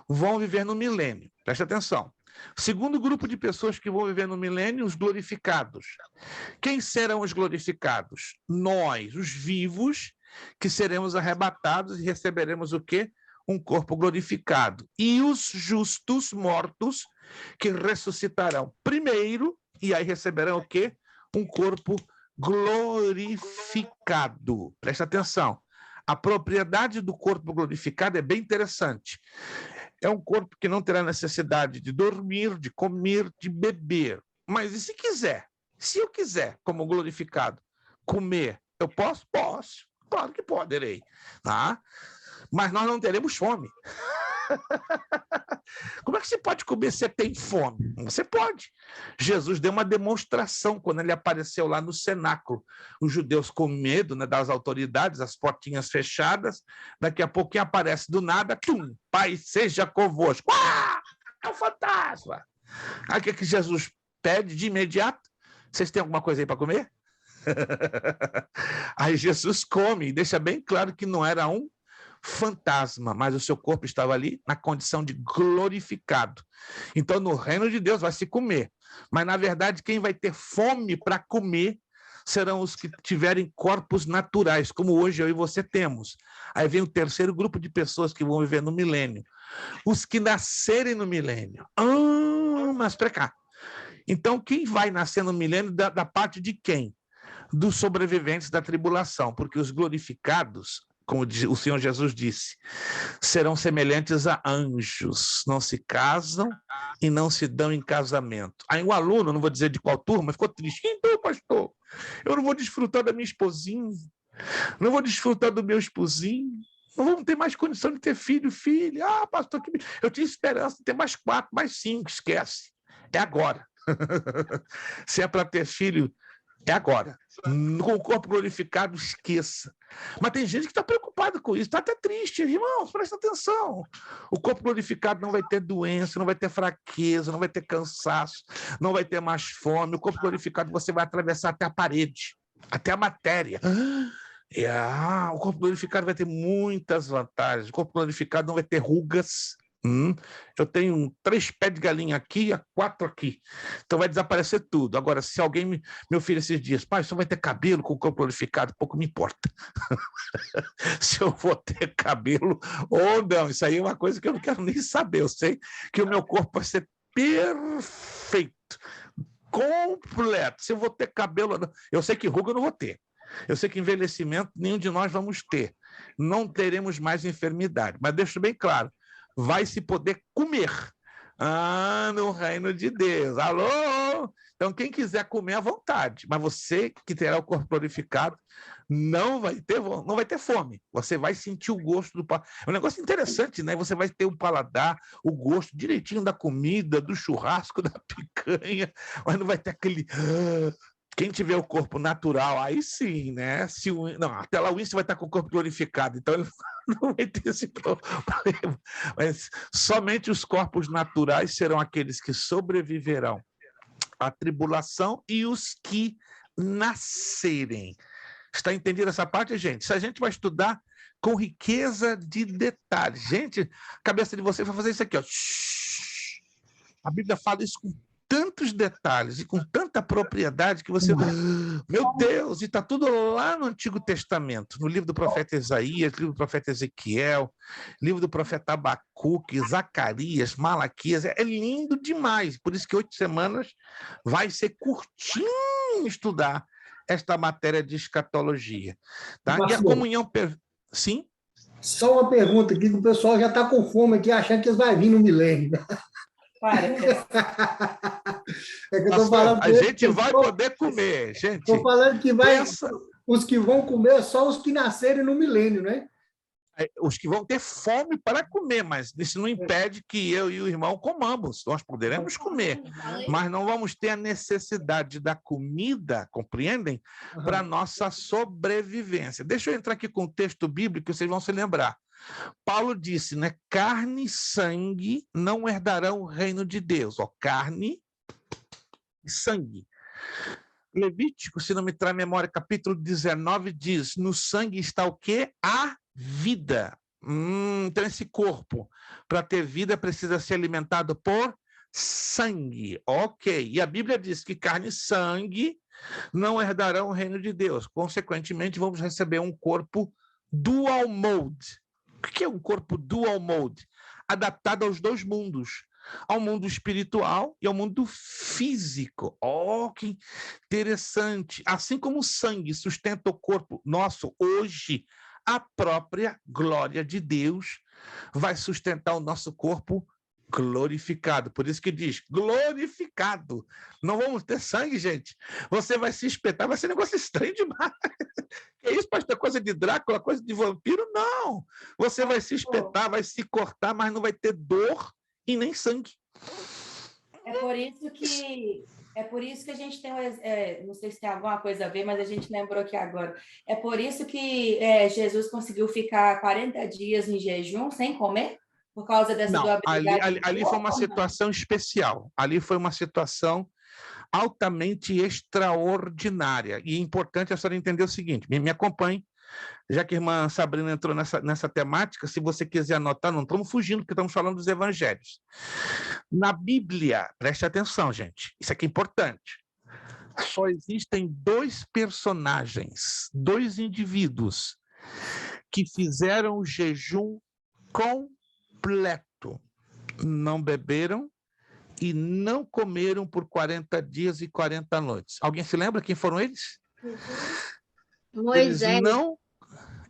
vão viver no milênio. Preste atenção. Segundo grupo de pessoas que vão viver no milênio, os glorificados. Quem serão os glorificados? Nós, os vivos, que seremos arrebatados e receberemos o quê? Um corpo glorificado. E os justos mortos, que ressuscitarão primeiro, e aí receberão o quê? Um corpo glorificado. Presta atenção. A propriedade do corpo glorificado é bem interessante. É um corpo que não terá necessidade de dormir, de comer, de beber. Mas e se quiser? Se eu quiser, como glorificado, comer, eu posso? Posso. Claro que poderei. Tá? Mas nós não teremos fome. Como é que você pode comer se você tem fome? Você pode. Jesus deu uma demonstração quando ele apareceu lá no cenáculo. Os judeus com medo, né, das autoridades, as portinhas fechadas. Daqui a pouquinho aparece do nada, tum, Pai seja convosco. É um fantasma. Aí o que Jesus pede de imediato? Vocês têm alguma coisa aí para comer? Aí Jesus come e deixa bem claro que não era um fantasma, mas o seu corpo estava ali na condição de glorificado. Então, no reino de Deus vai se comer, mas na verdade quem vai ter fome para comer serão os que tiverem corpos naturais, como hoje eu e você temos. Aí vem o terceiro grupo de pessoas que vão viver no milênio, os que nascerem no milênio. Mas para cá. Então, quem vai nascer no milênio da parte de quem? Dos sobreviventes da tribulação, porque os glorificados, como o Senhor Jesus disse, serão semelhantes a anjos, não se casam e não se dão em casamento. Aí um aluno, não vou dizer de qual turma, ficou triste. Então, pastor, eu não vou desfrutar da minha esposinha, não vou desfrutar do meu esposinho, não vamos ter mais condição de ter filho, filha. Pastor, eu tinha esperança de ter mais 4, mais 5, esquece. É agora. Se é para ter filho, é agora. Com o corpo glorificado, esqueça. Mas tem gente que está preocupada com isso, está até triste. Irmãos, presta atenção. O corpo glorificado não vai ter doença, não vai ter fraqueza, não vai ter cansaço, não vai ter mais fome. O corpo glorificado você vai atravessar até a parede, até a matéria. O corpo glorificado vai ter muitas vantagens. O corpo glorificado não vai ter rugas. Eu tenho 3 pés de galinha aqui e 4 aqui. Então vai desaparecer tudo. Agora, se alguém me oferecer esses dias, pai, você vai ter cabelo com o corpo glorificado, pouco me importa. Se eu vou ter cabelo ou não, isso aí é uma coisa que eu não quero nem saber. Eu sei que o meu corpo vai ser perfeito, completo. Se eu vou ter cabelo ou não, eu sei que ruga eu não vou ter. Eu sei que envelhecimento nenhum de nós vamos ter. Não teremos mais enfermidade. Mas deixo bem claro, vai se poder comer no reino de Deus. Alô? Então, quem quiser comer à vontade, mas você que terá o corpo glorificado não vai ter fome. Você vai sentir o gosto do paladar. É um negócio interessante, né? Você vai ter o paladar, o gosto direitinho da comida, do churrasco, da picanha, mas não vai ter aquele... Quem tiver o corpo natural, aí sim, né? Até lá o Winston vai estar com o corpo glorificado, então ele não vai ter esse problema. Mas somente os corpos naturais serão aqueles que sobreviverão à tribulação e os que nascerem. Está entendendo essa parte, gente? Se a gente vai estudar com riqueza de detalhes. Gente, a cabeça de vocês vai fazer isso aqui, ó. A Bíblia fala isso com tantos detalhes e com tanta propriedade que você... Meu Deus! E está tudo lá no Antigo Testamento, no livro do profeta Isaías, livro do profeta Ezequiel, livro do profeta Abacuque, Zacarias, Malaquias. É lindo demais. Por isso que 8 semanas vai ser curtinho estudar esta matéria de escatologia. Tá? E a comunhão... Sim? Só uma pergunta aqui, que o pessoal já está com fome aqui, achando que eles vão vir no milênio. É que eu tô falando a gente vai poder comer, gente. Estou falando que os que vão comer só os que nascerem no milênio, né? Os que vão ter fome para comer, mas isso não impede que eu e o irmão comamos. Nós poderemos comer, mas não vamos ter a necessidade da comida, compreendem? Para a nossa sobrevivência. Deixa eu entrar aqui com o texto bíblico, vocês vão se lembrar. Paulo disse, né? Carne e sangue não herdarão o reino de Deus. Ó, carne e sangue. Levítico, se não me trai memória, capítulo 19 diz, no sangue está o quê? A vida. Então esse corpo, para ter vida, precisa ser alimentado por sangue. Ok. E a Bíblia diz que carne e sangue não herdarão o reino de Deus. Consequentemente, vamos receber um corpo dual mode. O que é um corpo dual mode? Adaptado aos 2 mundos, ao mundo espiritual e ao mundo físico. Oh, que interessante! Assim como o sangue sustenta o corpo nosso hoje, a própria glória de Deus vai sustentar o nosso corpo glorificado. Por isso que diz, glorificado. Não vamos ter sangue, gente. Você vai se espetar, vai ser um negócio estranho demais. Que isso, pastor? Coisa de Drácula, coisa de vampiro? Não. Você vai se espetar, vai se cortar, mas não vai ter dor e nem sangue. É por isso que a gente tem, não sei se tem alguma coisa a ver, mas a gente lembrou aqui agora. É por isso que Jesus conseguiu ficar 40 dias em jejum sem comer? Por causa dessa durabilidade? Ali foi uma situação especial. Ali foi uma situação altamente extraordinária. E é importante a senhora entender o seguinte, me acompanhe, já que a irmã Sabrina entrou nessa temática, se você quiser anotar, não estamos fugindo, porque estamos falando dos evangelhos. Na Bíblia, preste atenção, gente, isso aqui é importante, só existem 2 personagens, 2 indivíduos que fizeram o jejum completo, não beberam e não comeram por 40 dias e 40 noites. Alguém se lembra quem foram eles? Moisés.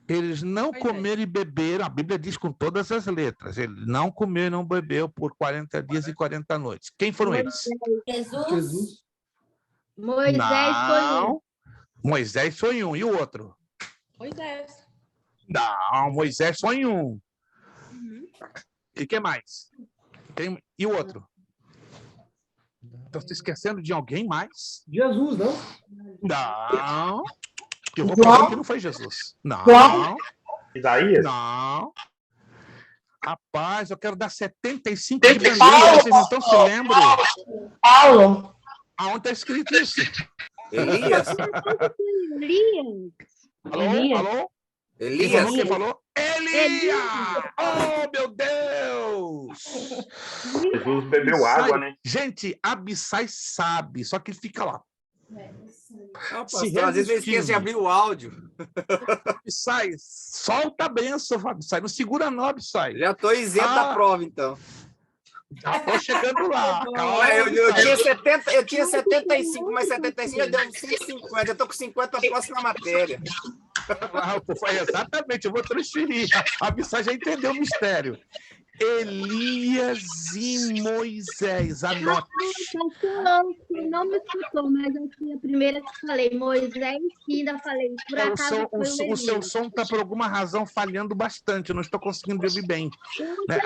Eles não comeram e beberam, a Bíblia diz com todas as letras, ele não comeu e não bebeu por 40 dias e 40 noites. Quem foram eles? Jesus. Moisés foi um. Moisés foi um. E o outro? Moisés. Não, Moisés foi um. E quem mais? E o outro? Estou se esquecendo de alguém mais? Jesus, não? Não. Eu vou João? provar que não foi Jesus. Não. João? Isaías? Não. Rapaz, eu quero dar 75 de bandeira, vocês não estão se lembrando? Paulo? Aonde está escrito isso? Elias? Elias. Alô? Elias? Alô? Quem Elias? falou? Quem falou? Elias! Oh, meu Deus! Jesus bebeu água, né? Gente, Abissai sabe, só que ele fica lá. Não, Se pastor, às vezes eu esqueço de resistindo. abrir o áudio. Abissai, solta a benção, Abissai. Não segura não, Abissai. Já estou isento da prova, então. Já tô chegando lá. Calma, Eu Abissai. tinha 75, mas 75 eu dei uns 150. Eu estou com 50 próxima matéria. Foi exatamente, eu vou transferir. A Abissai já entendeu o mistério. Elias e Moisés, anote. Você não me escutou, mas eu fui a primeira que falei Moisés e ainda falei, por acaso foi O seu som está, por alguma razão, falhando bastante. Eu não estou conseguindo ouvir bem. Né?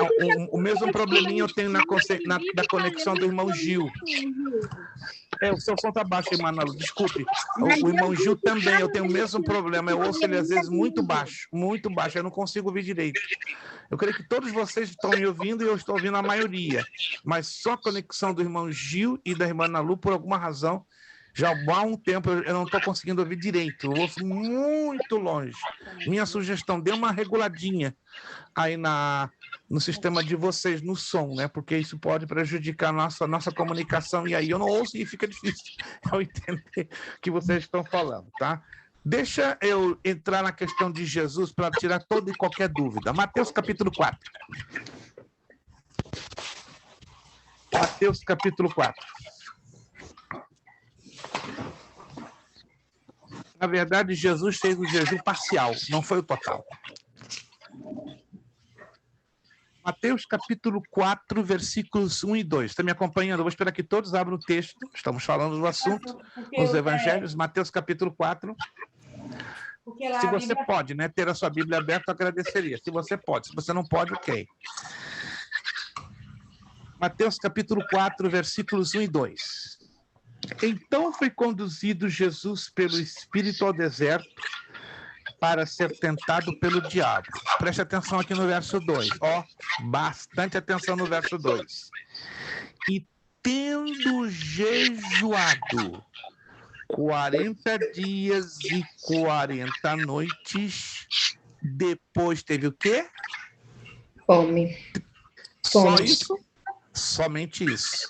O mesmo probleminha eu tenho na conexão do irmão Gil. O seu som está baixo, Emanuel. Desculpe. O irmão Gil também, eu tenho o mesmo problema. Eu ouço ele, às vezes, muito baixo. Muito baixo. Eu não consigo ouvir direito. Eu creio que todos vocês estão me ouvindo e eu estou ouvindo a maioria. Mas só a conexão do irmão Gil e da irmã Ana Lu, por alguma razão, já há um tempo eu não estou conseguindo ouvir direito. Eu ouço muito longe. Minha sugestão, dê uma reguladinha aí no sistema de vocês, no som, né? Porque isso pode prejudicar a nossa comunicação. E aí eu não ouço e fica difícil eu entender o que vocês estão falando, tá? Deixa eu entrar na questão de Jesus para tirar toda e qualquer dúvida. Mateus capítulo 4. Mateus capítulo 4. Na verdade, Jesus fez o jejum parcial, não foi o total. Mateus capítulo 4, versículos 1 e 2. Está me acompanhando? Eu vou esperar que todos abram o texto. Estamos falando do assunto, os evangelhos. Mateus capítulo 4. Se você pode, né, ter a sua Bíblia aberta, eu agradeceria. Se você pode. Se você não pode, ok. Mateus capítulo 4, versículos 1 e 2. Então foi conduzido Jesus pelo Espírito ao deserto para ser tentado pelo diabo. Preste atenção aqui no verso 2. Bastante atenção no verso 2. E tendo jejuado 40 dias e 40 noites, depois teve o quê? Fome. Só isso? Somente isso.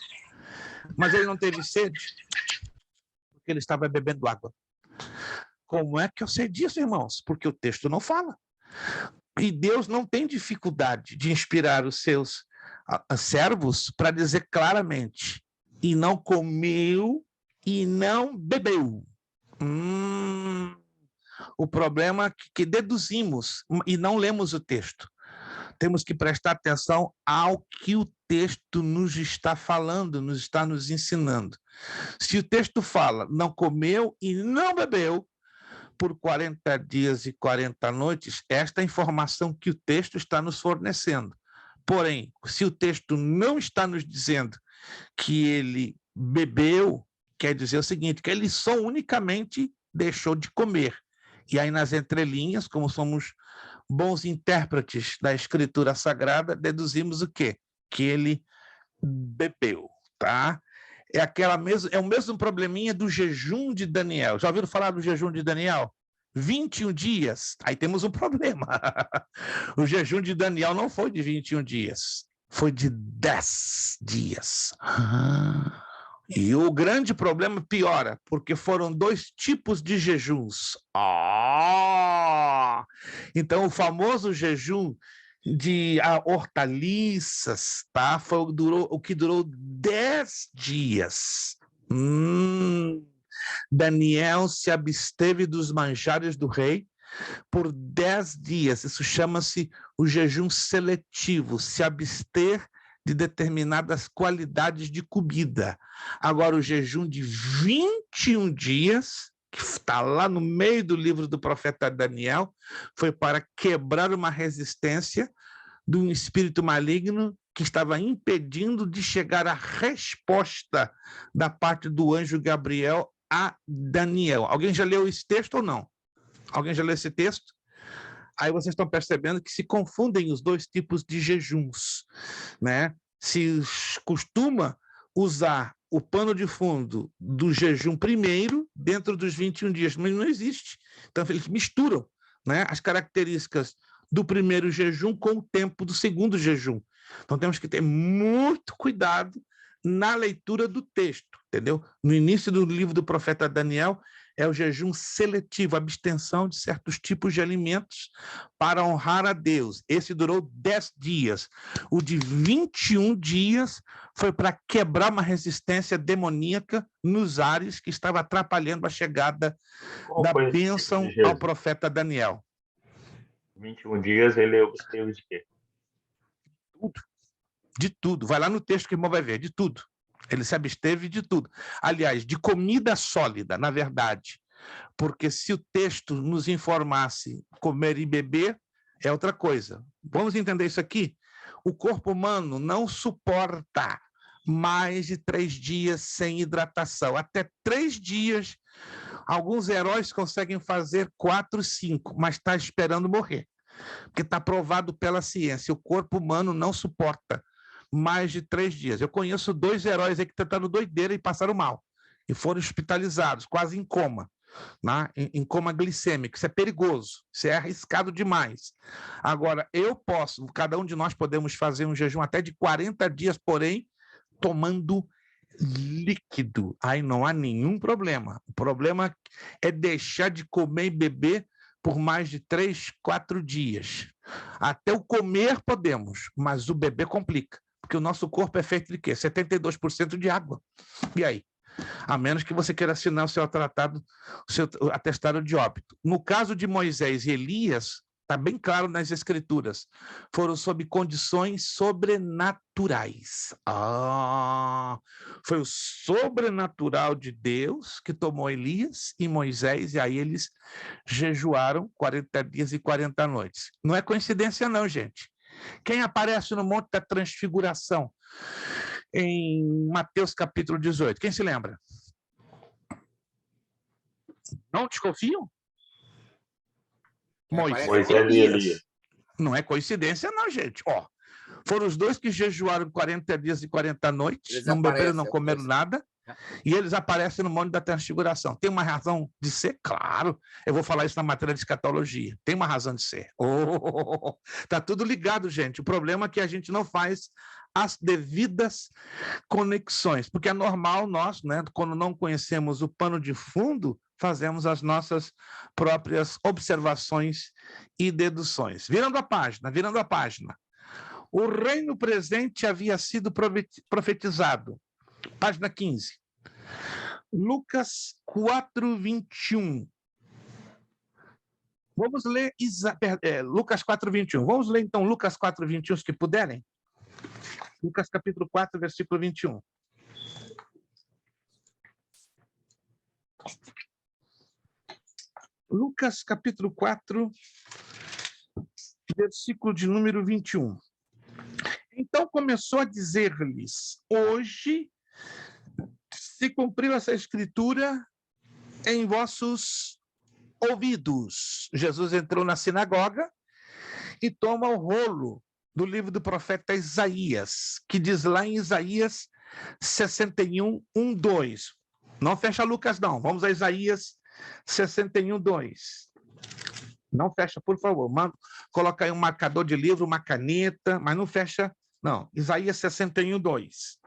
Mas ele não teve sede? Porque ele estava bebendo água. Como é que eu sei disso, irmãos? Porque o texto não fala. E Deus não tem dificuldade de inspirar os seus servos para dizer claramente: e não comeu e não bebeu. O problema é que deduzimos e não lemos o texto. Temos que prestar atenção ao que o texto nos está falando, nos está nos ensinando. Se o texto fala, não comeu e não bebeu por 40 dias e 40 noites, esta é a informação que o texto está nos fornecendo. Porém, se o texto não está nos dizendo que ele bebeu, quer dizer o seguinte, que ele só unicamente deixou de comer. E aí, nas entrelinhas, como somos bons intérpretes da Escritura Sagrada, deduzimos o quê? Que ele bebeu, tá? É o mesmo probleminha do jejum de Daniel. Já ouviram falar do jejum de Daniel? 21 dias. Aí temos um problema. O jejum de Daniel não foi de 21 dias. Foi de 10 dias. E o grande problema piora, porque foram 2 tipos de jejuns. Então, o famoso jejum de hortaliças, tá? Foi o que durou 10 dias. Daniel se absteve dos manjares do rei por 10 dias. Isso chama-se o jejum seletivo, se abster de determinadas qualidades de comida. Agora, o jejum de 21 dias, que está lá no meio do livro do profeta Daniel, foi para quebrar uma resistência de um espírito maligno que estava impedindo de chegar a resposta da parte do anjo Gabriel a Daniel. Alguém já leu esse texto ou não? Alguém já leu esse texto? Aí vocês estão percebendo que se confundem os dois tipos de jejuns, né? Se costuma usar o pano de fundo do jejum primeiro dentro dos 21 dias, mas não existe. Então, eles misturam, né, as características do primeiro jejum com o tempo do segundo jejum. Então, temos que ter muito cuidado na leitura do texto, entendeu? No início do livro do profeta Daniel, é o jejum seletivo, a abstenção de certos tipos de alimentos para honrar a Deus. Esse durou 10 dias. O de 21 dias foi para quebrar uma resistência demoníaca nos ares que estava atrapalhando a chegada da bênção ao profeta Daniel. 21 dias ele absteve de quê? Tudo. De tudo. Vai lá no texto que o irmão vai ver, de tudo. Ele se absteve de tudo. Aliás, de comida sólida, na verdade. Porque se o texto nos informasse comer e beber, é outra coisa. Vamos entender isso aqui? O corpo humano não suporta mais de 3 dias sem hidratação. Até 3 dias, alguns heróis conseguem fazer 4, 5, mas está esperando morrer. Porque está provado pela ciência. O corpo humano não suporta mais de 3 dias. Eu conheço 2 heróis aí que tentaram doideira e passaram mal. E foram hospitalizados, quase em coma. Né? Em coma glicêmico. Isso é perigoso. Isso é arriscado demais. Agora, cada um de nós podemos fazer um jejum até de 40 dias, porém, tomando líquido. Aí não há nenhum problema. O problema é deixar de comer e beber por mais de 3, 4 dias. Até o comer podemos, mas o beber complica. Porque o nosso corpo é feito de quê? 72% de água. E aí? A menos que você queira assinar o seu atestado de óbito. No caso de Moisés e Elias, está bem claro nas escrituras, foram sob condições sobrenaturais. Foi o sobrenatural de Deus que tomou Elias e Moisés, e aí eles jejuaram 40 dias e 40 noites. Não é coincidência não, gente. Quem aparece no Monte da Transfiguração, em Mateus capítulo 18? Quem se lembra? Não desconfiam? Moisés e Elias. Não é coincidência não, gente. Foram os 2 que jejuaram 40 dias e 40 noites, Eles não beberam, aparecem, não comeram nada, e eles aparecem no Monte da Transfiguração. Tem uma razão de ser? Claro. Eu vou falar isso na matéria de escatologia. Tem uma razão de ser. Tá tudo ligado, gente. O problema é que a gente não faz as devidas conexões, porque é normal nós, né, quando não conhecemos o pano de fundo, fazemos as nossas próprias observações e deduções. Virando a página. O reino presente havia sido profetizado. Página 15. Lucas 4, 21. Vamos ler Lucas 4, 21. Vamos ler, então, Lucas 4, 21, os que puderem. Lucas capítulo 4, versículo 21. Lucas capítulo 4, versículo de número 21. Então começou a dizer-lhes: hoje se cumpriu essa escritura em vossos ouvidos. Jesus entrou na sinagoga e toma o rolo do livro do profeta Isaías, que diz lá em Isaías 61, 1, 2. Não fecha Lucas, não. Vamos a Isaías 61, 2. Não fecha, por favor. Coloca aí um marcador de livro, uma caneta, mas não fecha, não. Isaías 61, 2.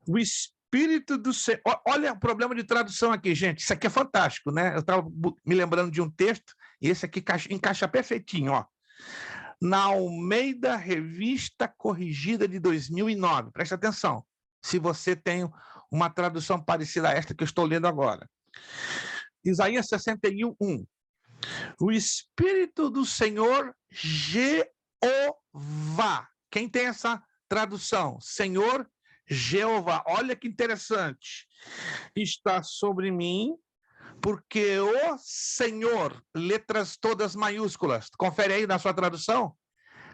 O Espírito do Senhor... Olha o problema de tradução aqui, gente. Isso aqui é fantástico, né? Eu estava me lembrando de um texto, e esse aqui encaixa perfeitinho, ó. Na Almeida Revista Corrigida de 2009. Presta atenção, se você tem uma tradução parecida a esta que eu estou lendo agora. Isaías 61, 1. O Espírito do Senhor Jeová. Quem tem essa tradução? Senhor Jeová. Olha que interessante. Está sobre mim, porque o Senhor, letras todas maiúsculas, confere aí na sua tradução,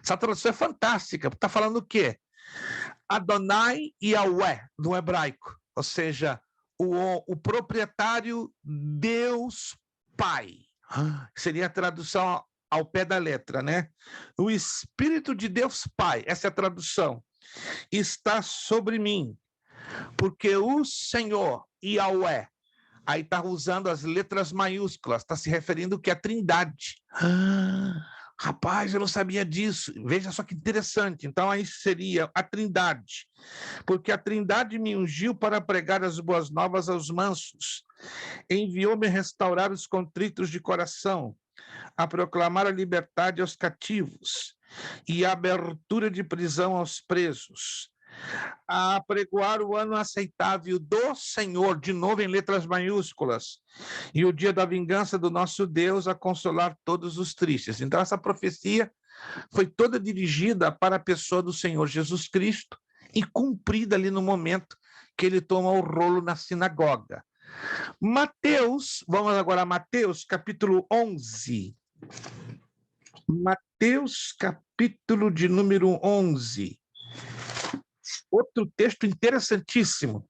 Essa tradução é fantástica, está falando o quê? Adonai e Yahweh, no hebraico, ou seja, o proprietário Deus Pai. Seria a tradução ao pé da letra, né? O Espírito de Deus Pai, essa é a tradução, está sobre mim, porque o Senhor, Yahweh, aí está usando as letras maiúsculas, está se referindo que é a Trindade. Rapaz, eu não sabia disso. Veja só que interessante. Então, aí seria a Trindade. Porque a Trindade me ungiu para pregar as boas novas aos mansos. Enviou-me restaurar os contritos de coração, a proclamar a liberdade aos cativos e a abertura de prisão aos presos, a apregoar o ano aceitável do Senhor, de novo em letras maiúsculas, e o dia da vingança do nosso Deus, a consolar todos os tristes. Então, essa profecia foi toda dirigida para a pessoa do Senhor Jesus Cristo e cumprida ali no momento que ele toma o rolo na sinagoga. Mateus, vamos agora a Mateus, capítulo 11. Mateus, capítulo de número 11. Outro texto interessantíssimo.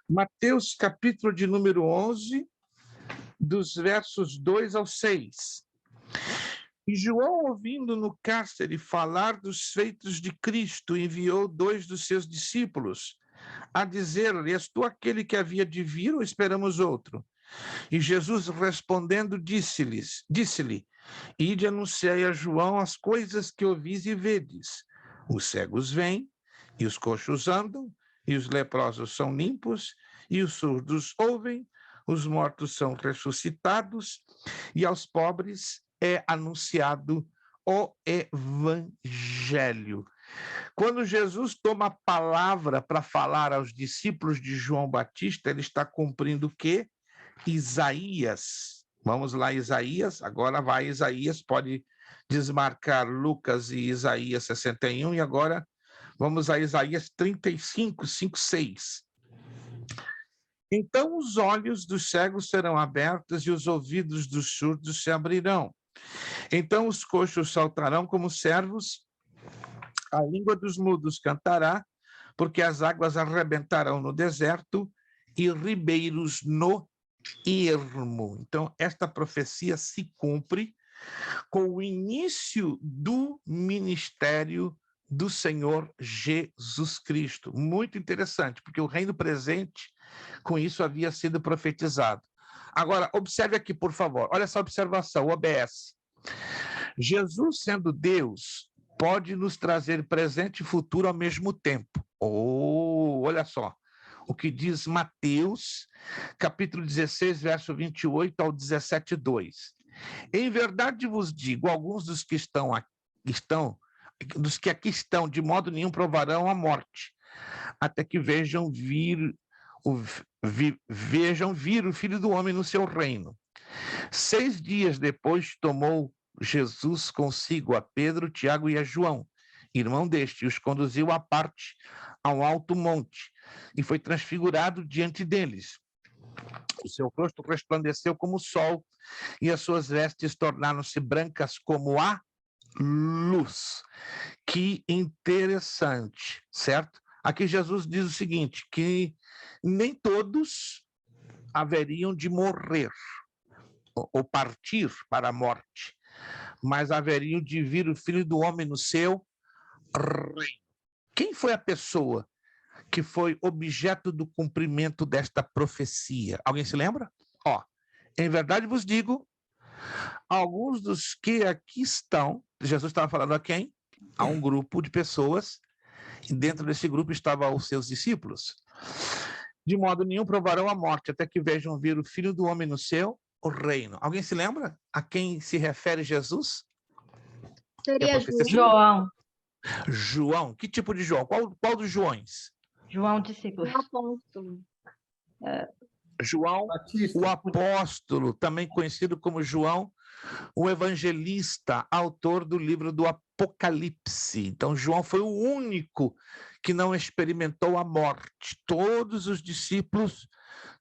Mateus, capítulo de número 11, dos versos 2 ao 6. E João, ouvindo no cárcere falar dos feitos de Cristo, enviou 2 dos seus discípulos a dizer-lhe: és tu aquele que havia de vir ou esperamos outro? E Jesus, respondendo, disse-lhe: ide anunciai a João as coisas que ouvis e vedes. Os cegos vêm, e os coxos andam, e os leprosos são limpos, e os surdos ouvem, os mortos são ressuscitados, e aos pobres é anunciado o evangelho. Quando Jesus toma a palavra para falar aos discípulos de João Batista, ele está cumprindo o quê? Isaías. Vamos lá, Isaías. Agora vai Isaías, pode desmarcar Lucas e Isaías 61, e agora vamos a Isaías 35, 5, 6. Então os olhos dos cegos serão abertos e os ouvidos dos surdos se abrirão. Então os coxos saltarão como servos, a língua dos mudos cantará, porque as águas arrebentarão no deserto e ribeiros no ermo. Então, esta profecia se cumpre com o início do ministério do Senhor Jesus Cristo. Muito interessante, porque o reino presente, com isso, havia sido profetizado. Agora, observe aqui, por favor. Olha essa observação, OBS. Jesus, sendo Deus, pode nos trazer presente e futuro ao mesmo tempo. Olha só. O que diz Mateus, capítulo 16, verso 28 ao 17, 2. Em verdade vos digo, alguns dos que aqui estão, de modo nenhum provarão a morte, até que vejam vir o Filho do Homem no seu reino. 6 dias depois tomou Jesus consigo a Pedro, Tiago e a João, irmão deste, e os conduziu à parte a um alto monte, e foi transfigurado diante deles. O seu rosto resplandeceu como o sol, e as suas vestes tornaram-se brancas como a luz. Que interessante, certo? Aqui Jesus diz o seguinte, que nem todos haveriam de morrer ou partir para a morte, mas haveriam de vir o Filho do Homem no seu reino. Quem foi a pessoa que foi objeto do cumprimento desta profecia? Alguém se lembra? Em verdade vos digo, alguns dos que aqui estão, Jesus estava falando a quem? A um grupo de pessoas, e dentro desse grupo estavam os seus discípulos. De modo nenhum provarão a morte, até que vejam vir o Filho do Homem no seu reino. Alguém se lembra a quem se refere Jesus? Seria João. João. Que tipo de João? Qual dos Joões? João, discípulo. Apóstolo. João, Batista. o apóstolo, também conhecido como João, o evangelista, autor do livro do Apocalipse. Então, João foi o único que não experimentou a morte. Todos os discípulos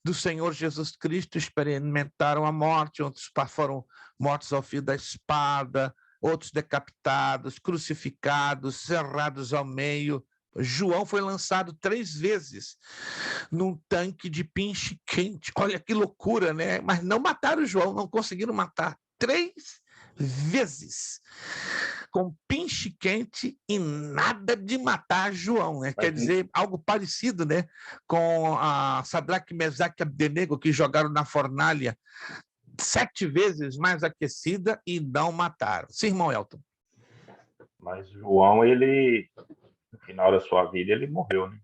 do Senhor Jesus Cristo experimentaram a morte, outros foram mortos ao fio da espada, outros decapitados, crucificados, cerrados ao meio. João foi lançado 3 vezes num tanque de pinche quente. Olha que loucura, né? Mas não mataram João, não conseguiram matar. 3 vezes com pinche quente e nada de matar João, né? Quer dizer, algo parecido, né? Com a Sadraque, Mesaque e Abdenego, que jogaram na fornalha 7 vezes mais aquecida e não mataram. Sim, irmão Elton. Mas João, ele, no final da sua vida, ele morreu, né?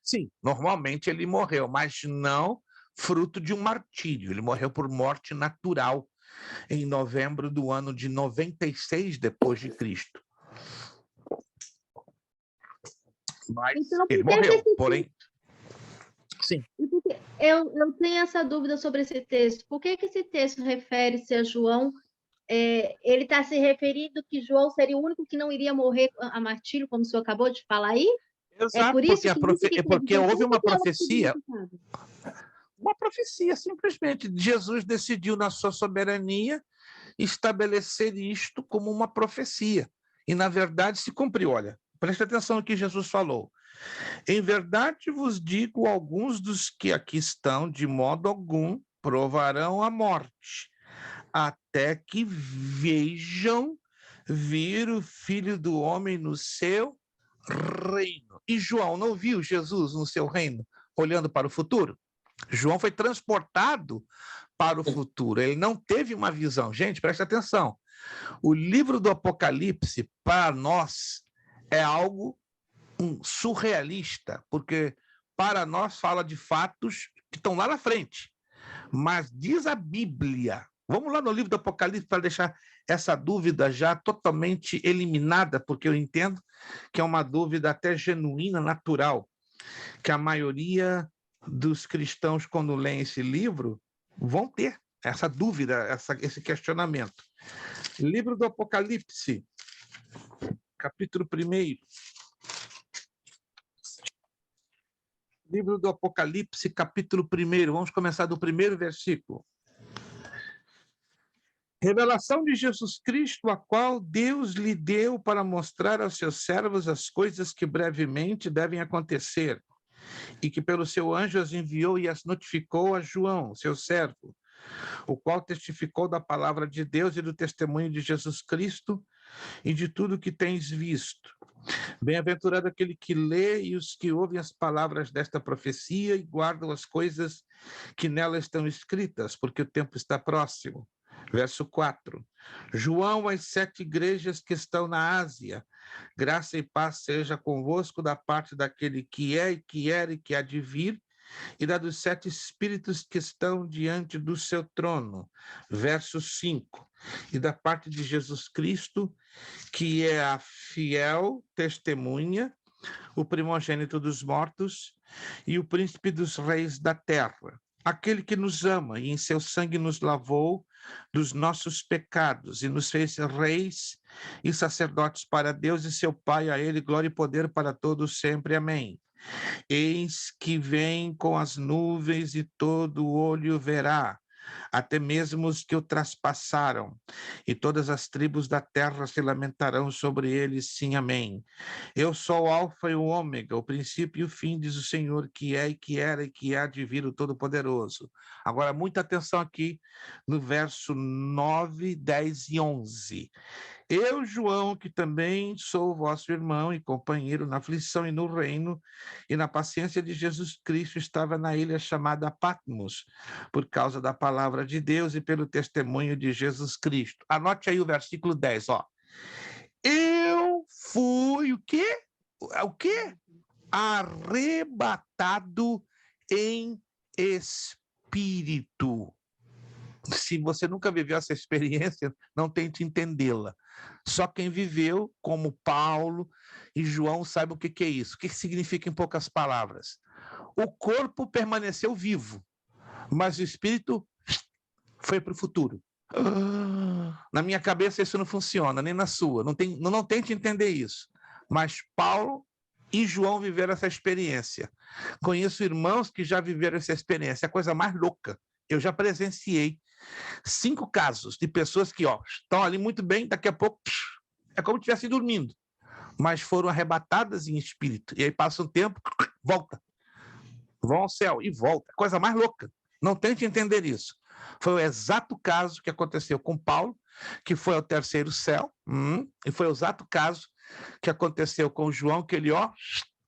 Sim, normalmente ele morreu, mas não fruto de um martírio. Ele morreu por morte natural em novembro do ano de 96 depois de Cristo. Mas Então, ele por que morreu, esse porém... Sim. Eu tenho essa dúvida sobre esse texto. Por que esse texto refere-se a João? Ele está se referindo que João seria o único que não iria morrer a martírio, como o senhor acabou de falar aí? Exato, É por isso porque houve uma profecia. significado? Uma profecia, simplesmente. Jesus decidiu, na sua soberania, estabelecer isto como uma profecia. E, na verdade, se cumpriu. Olha, preste atenção no que Jesus falou. Em verdade vos digo, alguns dos que aqui estão, de modo algum, provarão a morte, até que vejam vir o Filho do Homem no seu reino. E João não viu Jesus no seu reino, olhando para o futuro? João foi transportado para o futuro, ele não teve uma visão. Gente, presta atenção. O livro do Apocalipse, para nós, é algo surrealista, porque para nós fala de fatos que estão lá na frente. Mas diz a Bíblia, vamos lá no livro do Apocalipse para deixar essa dúvida já totalmente eliminada, porque eu entendo que é uma dúvida até genuína, natural, que a maioria dos cristãos, quando leem esse livro, vão ter essa dúvida, esse questionamento. Livro do Apocalipse, capítulo 1. Livro do Apocalipse, capítulo 1. Vamos começar do 1º versículo. Revelação de Jesus Cristo, a qual Deus lhe deu para mostrar aos seus servos as coisas que brevemente devem acontecer, e que pelo seu anjo as enviou e as notificou a João, seu servo, o qual testificou da palavra de Deus e do testemunho de Jesus Cristo e de tudo que tens visto. Bem-aventurado aquele que lê e os que ouvem as palavras desta profecia e guardam as coisas que nela estão escritas, porque o tempo está próximo. Verso 4. João, às 7 igrejas que estão na Ásia, graça e paz seja convosco da parte daquele que é, e que era, e que há de vir, e da dos 7 espíritos que estão diante do seu trono. Verso 5. E da parte de Jesus Cristo, que é a fiel testemunha, o primogênito dos mortos e o príncipe dos reis da terra. Aquele que nos ama e em seu sangue nos lavou dos nossos pecados e nos fez reis e sacerdotes para Deus e seu Pai, a ele glória e poder para todos sempre. Amém. Eis que vem com as nuvens e todo olho verá, até mesmo os que o traspassaram, e todas as tribos da terra se lamentarão sobre ele, sim, amém. Eu sou o alfa e o ômega, o princípio e o fim, diz o Senhor, que é e que era e que há de vir, o Todo-Poderoso. Agora, muita atenção aqui no verso 9, 10 e 11. Eu, João, que também sou vosso irmão e companheiro na aflição e no reino e na paciência de Jesus Cristo, estava na ilha chamada Patmos, por causa da palavra de Deus e pelo testemunho de Jesus Cristo. Anote aí o versículo 10, ó. Eu fui o quê? O quê? Arrebatado em espírito. Se você nunca viveu essa experiência, não tente entendê-la. Só quem viveu, como Paulo e João, sabe o que é isso. O que significa em poucas palavras? O corpo permaneceu vivo, mas o espírito foi para o futuro. Na minha cabeça isso não funciona, nem na sua. Não tente entender isso. Mas Paulo e João viveram essa experiência. Conheço irmãos que já viveram essa experiência. É a coisa mais louca Eu já presenciei 5 casos de pessoas que estão ali muito bem, daqui a pouco é como se estivessem dormindo, mas foram arrebatadas em espírito. E aí passa um tempo, volta. Vão ao céu e volta. Coisa mais louca. Não tente entender isso. Foi o exato caso que aconteceu com Paulo, que foi ao 3º céu, e foi o exato caso que aconteceu com João, que ele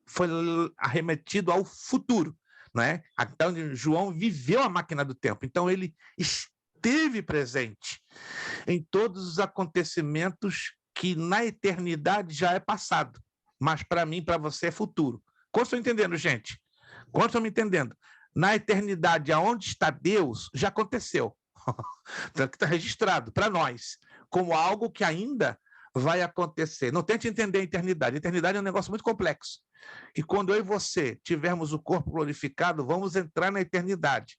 foi arremetido ao futuro, né? Então, João viveu a máquina do tempo. Então, ele esteve presente em todos os acontecimentos que na eternidade já é passado, mas para mim, para você é futuro. Quantos estão entendendo, gente? Quantos estão me entendendo? Na eternidade, aonde está Deus, já aconteceu. Está registrado para nós, como algo que ainda vai acontecer. Não tente entender a eternidade. A eternidade é um negócio muito complexo. E quando eu e você tivermos o corpo glorificado, vamos entrar na eternidade.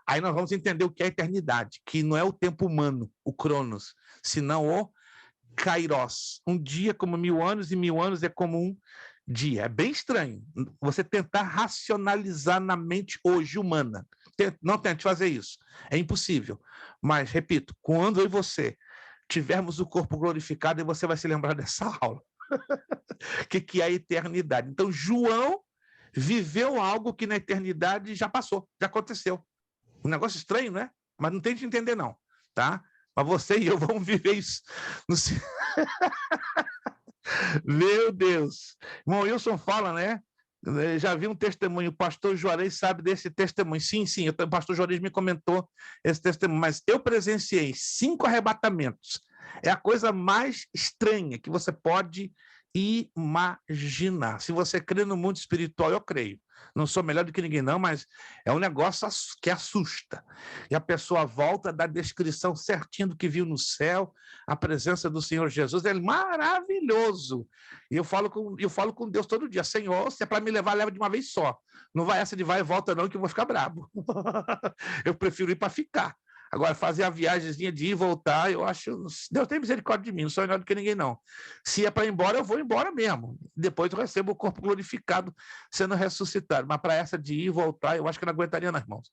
Aí nós vamos entender o que é a eternidade, que não é o tempo humano, o Cronos, senão o Kairos. Um dia como 1000 anos, e 1000 anos é como um dia. É bem estranho você tentar racionalizar na mente hoje humana. Não tente fazer isso. É impossível. Mas, repito, quando eu e você tivermos o corpo glorificado, você vai se lembrar dessa aula. que é a eternidade. Então, João viveu algo que na eternidade já passou, já aconteceu. Um negócio estranho, né? Mas não tente entender, não. Tá? Mas você e eu vamos viver isso. Meu Deus. Irmão Wilson fala, né? Eu já vi um testemunho, o pastor Juarez sabe desse testemunho. Sim, o pastor Juarez me comentou esse testemunho, mas eu presenciei 5 arrebatamentos. É a coisa mais estranha que você pode imaginar. Se você crê no mundo espiritual, eu creio. Não sou melhor do que ninguém, não, mas é um negócio que assusta. E a pessoa volta, dá a descrição certinha do que viu no céu, a presença do Senhor Jesus, é maravilhoso. E eu falo com Deus todo dia: Senhor, se é para me levar, leva de uma vez só. Não vai essa de vai e volta, não, que eu vou ficar brabo. Eu prefiro ir para ficar. Agora, fazer a viagemzinha de ir e voltar, eu acho... Deus tem misericórdia de mim, não sou melhor do que ninguém, não. Se é para ir embora, eu vou embora mesmo. Depois eu recebo o corpo glorificado sendo ressuscitado. Mas para essa de ir e voltar, eu acho que não aguentaria, não, irmãos.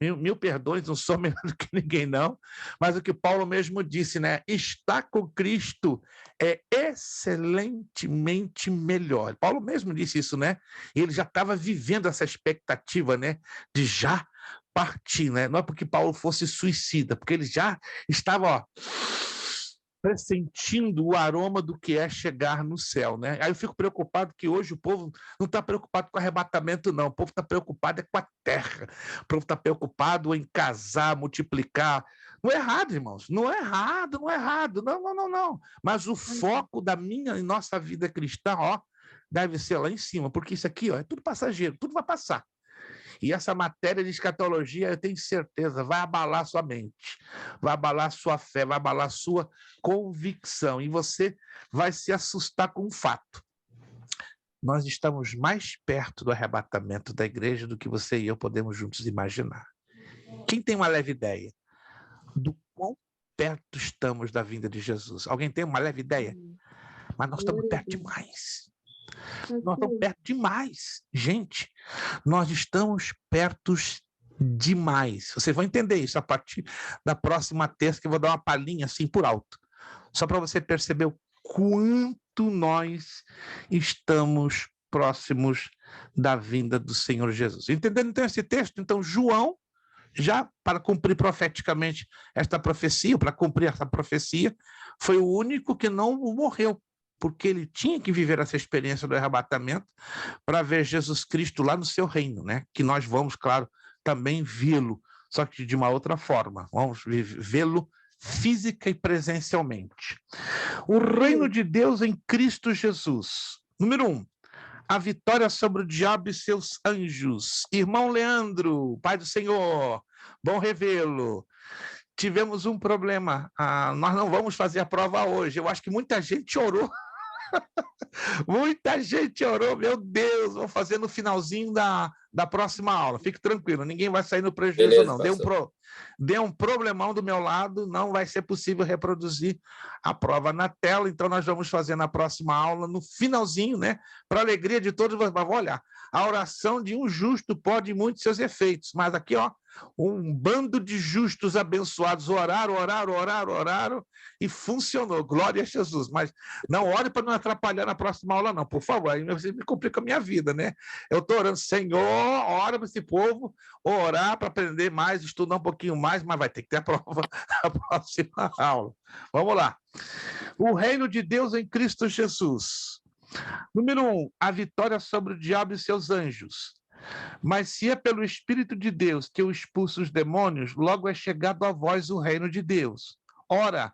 Mil perdões, não sou melhor do que ninguém, não. Mas o que Paulo mesmo disse, né? Estar com Cristo é excelentemente melhor. Paulo mesmo disse isso, né? Ele já estava vivendo essa expectativa, né? De já partir, né? Não é porque Paulo fosse suicida, porque ele já estava pressentindo o aroma do que é chegar no céu, né? Aí eu fico preocupado que hoje o povo não está preocupado com arrebatamento, não. O povo está preocupado com a terra. O povo está preocupado em casar, multiplicar. Não é errado, irmãos. Não é errado. Não. Mas o foco da minha e nossa vida cristã, deve ser lá em cima, porque isso aqui, é tudo passageiro, tudo vai passar. E essa matéria de escatologia, eu tenho certeza, vai abalar sua mente, vai abalar sua fé, vai abalar sua convicção, e você vai se assustar com um fato. Nós estamos mais perto do arrebatamento da igreja do que você e eu podemos juntos imaginar. Quem tem uma leve ideia do quão perto estamos da vinda de Jesus? Alguém tem uma leve ideia? Mas nós estamos perto demais. Nós estamos perto demais. Gente, nós estamos perto demais. Vocês vão entender isso a partir da próxima terça, que eu vou dar uma palhinha assim por alto. Só para você perceber o quanto nós estamos próximos da vinda do Senhor Jesus. Entendendo então esse texto? Então, João, já para cumprir profeticamente esta profecia, para cumprir essa profecia, foi o único que não morreu, porque ele tinha que viver essa experiência do arrebatamento para ver Jesus Cristo lá no seu reino, né? Que nós vamos, claro, também vê-lo, só que de uma outra forma. Vamos vê-lo física e presencialmente. O reino de Deus em Cristo Jesus. Número 1, a vitória sobre o diabo e seus anjos. Irmão Leandro, Pai do Senhor, bom revê-lo. Tivemos um problema, nós não vamos fazer a prova hoje. Eu acho que muita gente orou. Muita gente orou, meu Deus, vou fazer no finalzinho da próxima aula. Fique tranquilo, ninguém vai sair no prejuízo. Beleza, não. Deu um problemão do meu lado, não vai ser possível reproduzir a prova na tela, então nós vamos fazer na próxima aula, no finalzinho, né? Para alegria de todos, mas olha, a oração de um justo pode muitos seus efeitos, mas aqui, Um bando de justos abençoados oraram e funcionou. Glória a Jesus. Mas não ore para não atrapalhar na próxima aula, não, por favor. Aí você me complica a minha vida, né? Eu estou orando, Senhor, ora para esse povo orar para aprender mais, estudar um pouquinho mais, mas vai ter que ter a prova na próxima aula. Vamos lá. O reino de Deus em Cristo Jesus. Número 1, a vitória sobre o diabo e seus anjos. Mas se é pelo Espírito de Deus que eu expulso os demônios, logo é chegado a vós o reino de Deus. Ora,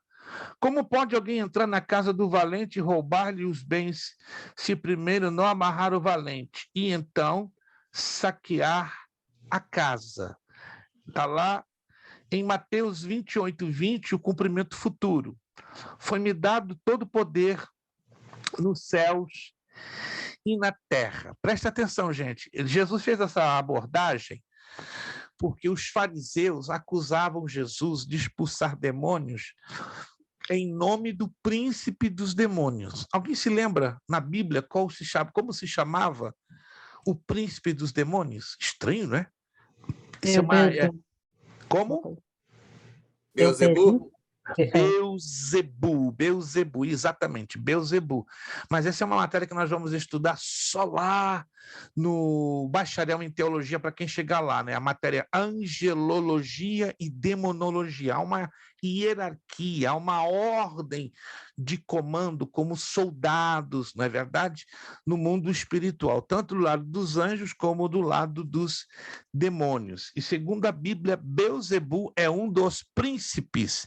como pode alguém entrar na casa do valente e roubar-lhe os bens, se primeiro não amarrar o valente, e então saquear a casa? Está lá em Mateus 28:20, o cumprimento futuro. Foi-me dado todo o poder nos céus e na terra. Presta atenção, gente. Jesus fez essa abordagem porque os fariseus acusavam Jesus de expulsar demônios em nome do príncipe dos demônios. Alguém se lembra na Bíblia como se chamava o príncipe dos demônios? Estranho, né? Como? Beelzebub? Beelzebub, exatamente, Beelzebub. Mas essa é uma matéria que nós vamos estudar só lá no bacharel em teologia, para quem chegar lá, né? A matéria angelologia e demonologia. Há uma hierarquia, há uma ordem de comando como soldados, não é verdade? No mundo espiritual, tanto do lado dos anjos como do lado dos demônios. E segundo a Bíblia, Beelzebub é um dos príncipes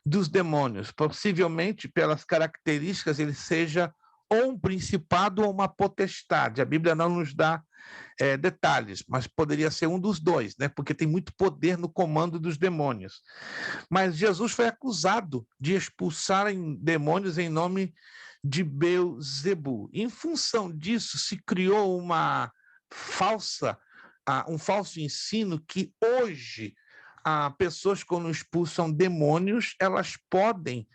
dos demônios. Possivelmente, pelas características, ele seja ou um principado ou uma potestade. A Bíblia não nos dá detalhes, mas poderia ser um dos dois, né? Porque tem muito poder no comando dos demônios. Mas Jesus foi acusado de expulsar demônios em nome de Beelzebub. Em função disso, se criou um falso ensino que hoje pessoas, quando expulsam demônios, elas podem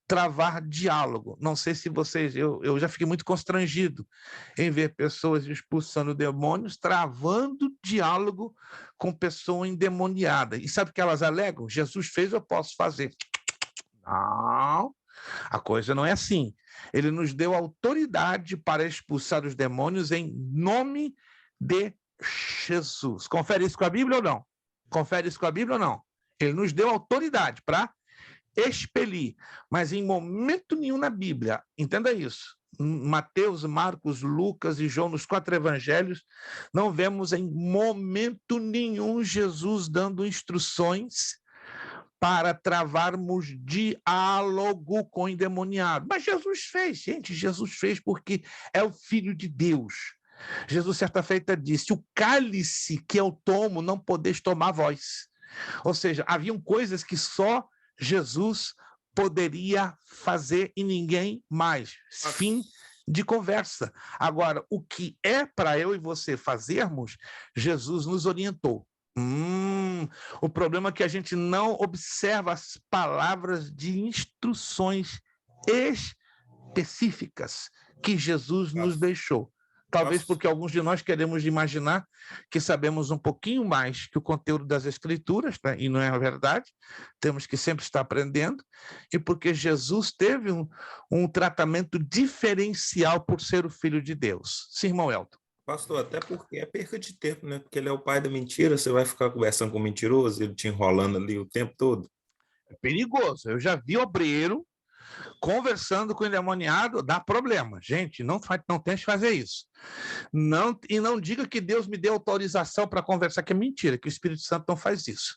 travar diálogo. Não sei se vocês... Eu já fiquei muito constrangido em ver pessoas expulsando demônios, travando diálogo com pessoa endemoniada. E sabe o que elas alegam? Jesus fez, eu posso fazer. Não, a coisa não é assim. Ele nos deu autoridade para expulsar os demônios em nome de Jesus. Confere isso com a Bíblia ou não? Confere isso com a Bíblia ou não? Ele nos deu autoridade para expelir, mas em momento nenhum na Bíblia, entenda isso, Mateus, Marcos, Lucas e João, nos 4 evangelhos, não vemos em momento nenhum Jesus dando instruções para travarmos diálogo com o endemoniado. Mas Jesus fez, gente, Jesus fez porque é o Filho de Deus. Jesus, certa feita, disse: o cálice que eu tomo, não podeis tomar vós. Ou seja, haviam coisas que só Jesus poderia fazer e ninguém mais. Fim de conversa. Agora, o que é para eu e você fazermos, Jesus nos orientou. O problema é que a gente não observa as palavras de instruções específicas que Jesus nos deixou. Talvez porque alguns de nós queremos imaginar que sabemos um pouquinho mais que o conteúdo das Escrituras, né? E não é a verdade, temos que sempre estar aprendendo, e porque Jesus teve um tratamento diferencial por ser o Filho de Deus. Sim, irmão Elton. Pastor, até porque é perca de tempo, né? Porque ele é o pai da mentira, você vai ficar conversando com o mentiroso, ele te enrolando ali o tempo todo. É perigoso. Eu já vi obreiro conversando com o endemoniado, dá problema. Gente, não tente fazer isso. E não diga que Deus me deu autorização para conversar, que é mentira, que o Espírito Santo não faz isso.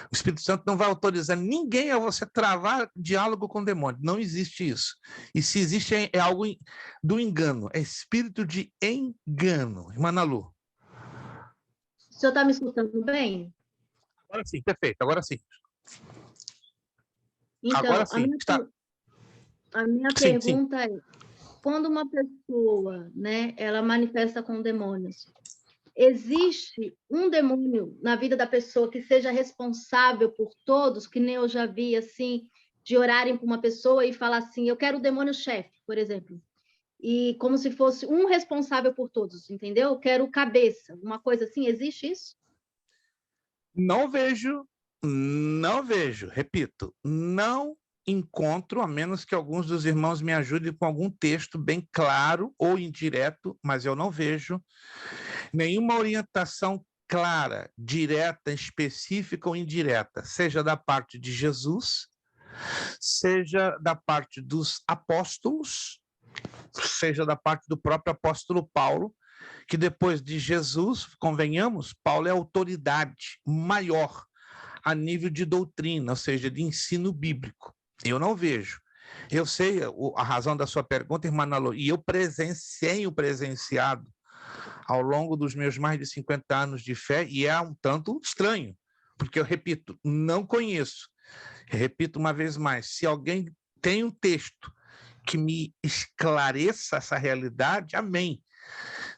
O Espírito Santo não vai autorizar ninguém a você travar diálogo com o demônio. Não existe isso. E se existe, é algo do engano. É espírito de engano. Irmã Ana Lu. O senhor está me escutando bem? Agora sim, perfeito. Agora sim. Então, agora sim. A minha pergunta é, quando uma pessoa, né, ela manifesta com demônios, existe um demônio na vida da pessoa que seja responsável por todos, que nem eu já vi, assim, de orarem por uma pessoa e falar assim, eu quero o demônio-chefe, por exemplo, e como se fosse um responsável por todos, entendeu? Eu quero cabeça, uma coisa assim, existe isso? Não vejo, repito, não encontro, a menos que alguns dos irmãos me ajudem com algum texto bem claro ou indireto, mas eu não vejo nenhuma orientação clara, direta, específica ou indireta, seja da parte de Jesus, seja da parte dos apóstolos, seja da parte do próprio apóstolo Paulo, que depois de Jesus, convenhamos, Paulo é a autoridade maior a nível de doutrina, ou seja, de ensino bíblico. Eu não vejo. Eu sei a razão da sua pergunta, irmã Ana Lu, e eu presenciado ao longo dos meus mais de 50 anos de fé, e é um tanto estranho, porque eu repito, não conheço. Eu repito uma vez mais, se alguém tem um texto que me esclareça essa realidade, amém.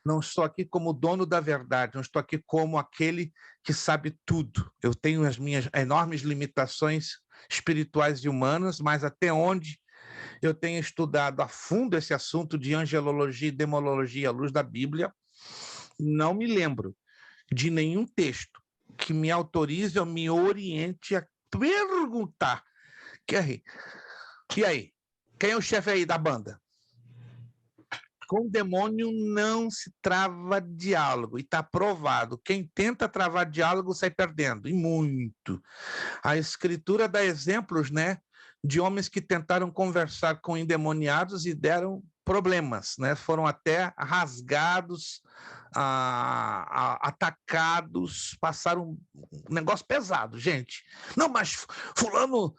Não estou aqui como dono da verdade, não estou aqui como aquele que sabe tudo. Eu tenho as minhas enormes limitações espirituais e humanas, mas até onde eu tenho estudado a fundo esse assunto de angelologia e demonologia à luz da Bíblia, não me lembro de nenhum texto que me autorize ou me oriente a perguntar. E aí? Quem é o chefe aí da banda? Com o demônio não se trava diálogo, e está provado. Quem tenta travar diálogo sai perdendo, e muito. A Escritura dá exemplos, né, de homens que tentaram conversar com endemoniados e deram problemas, né? Foram até rasgados, atacados, passaram um negócio pesado, gente. Não, mas fulano...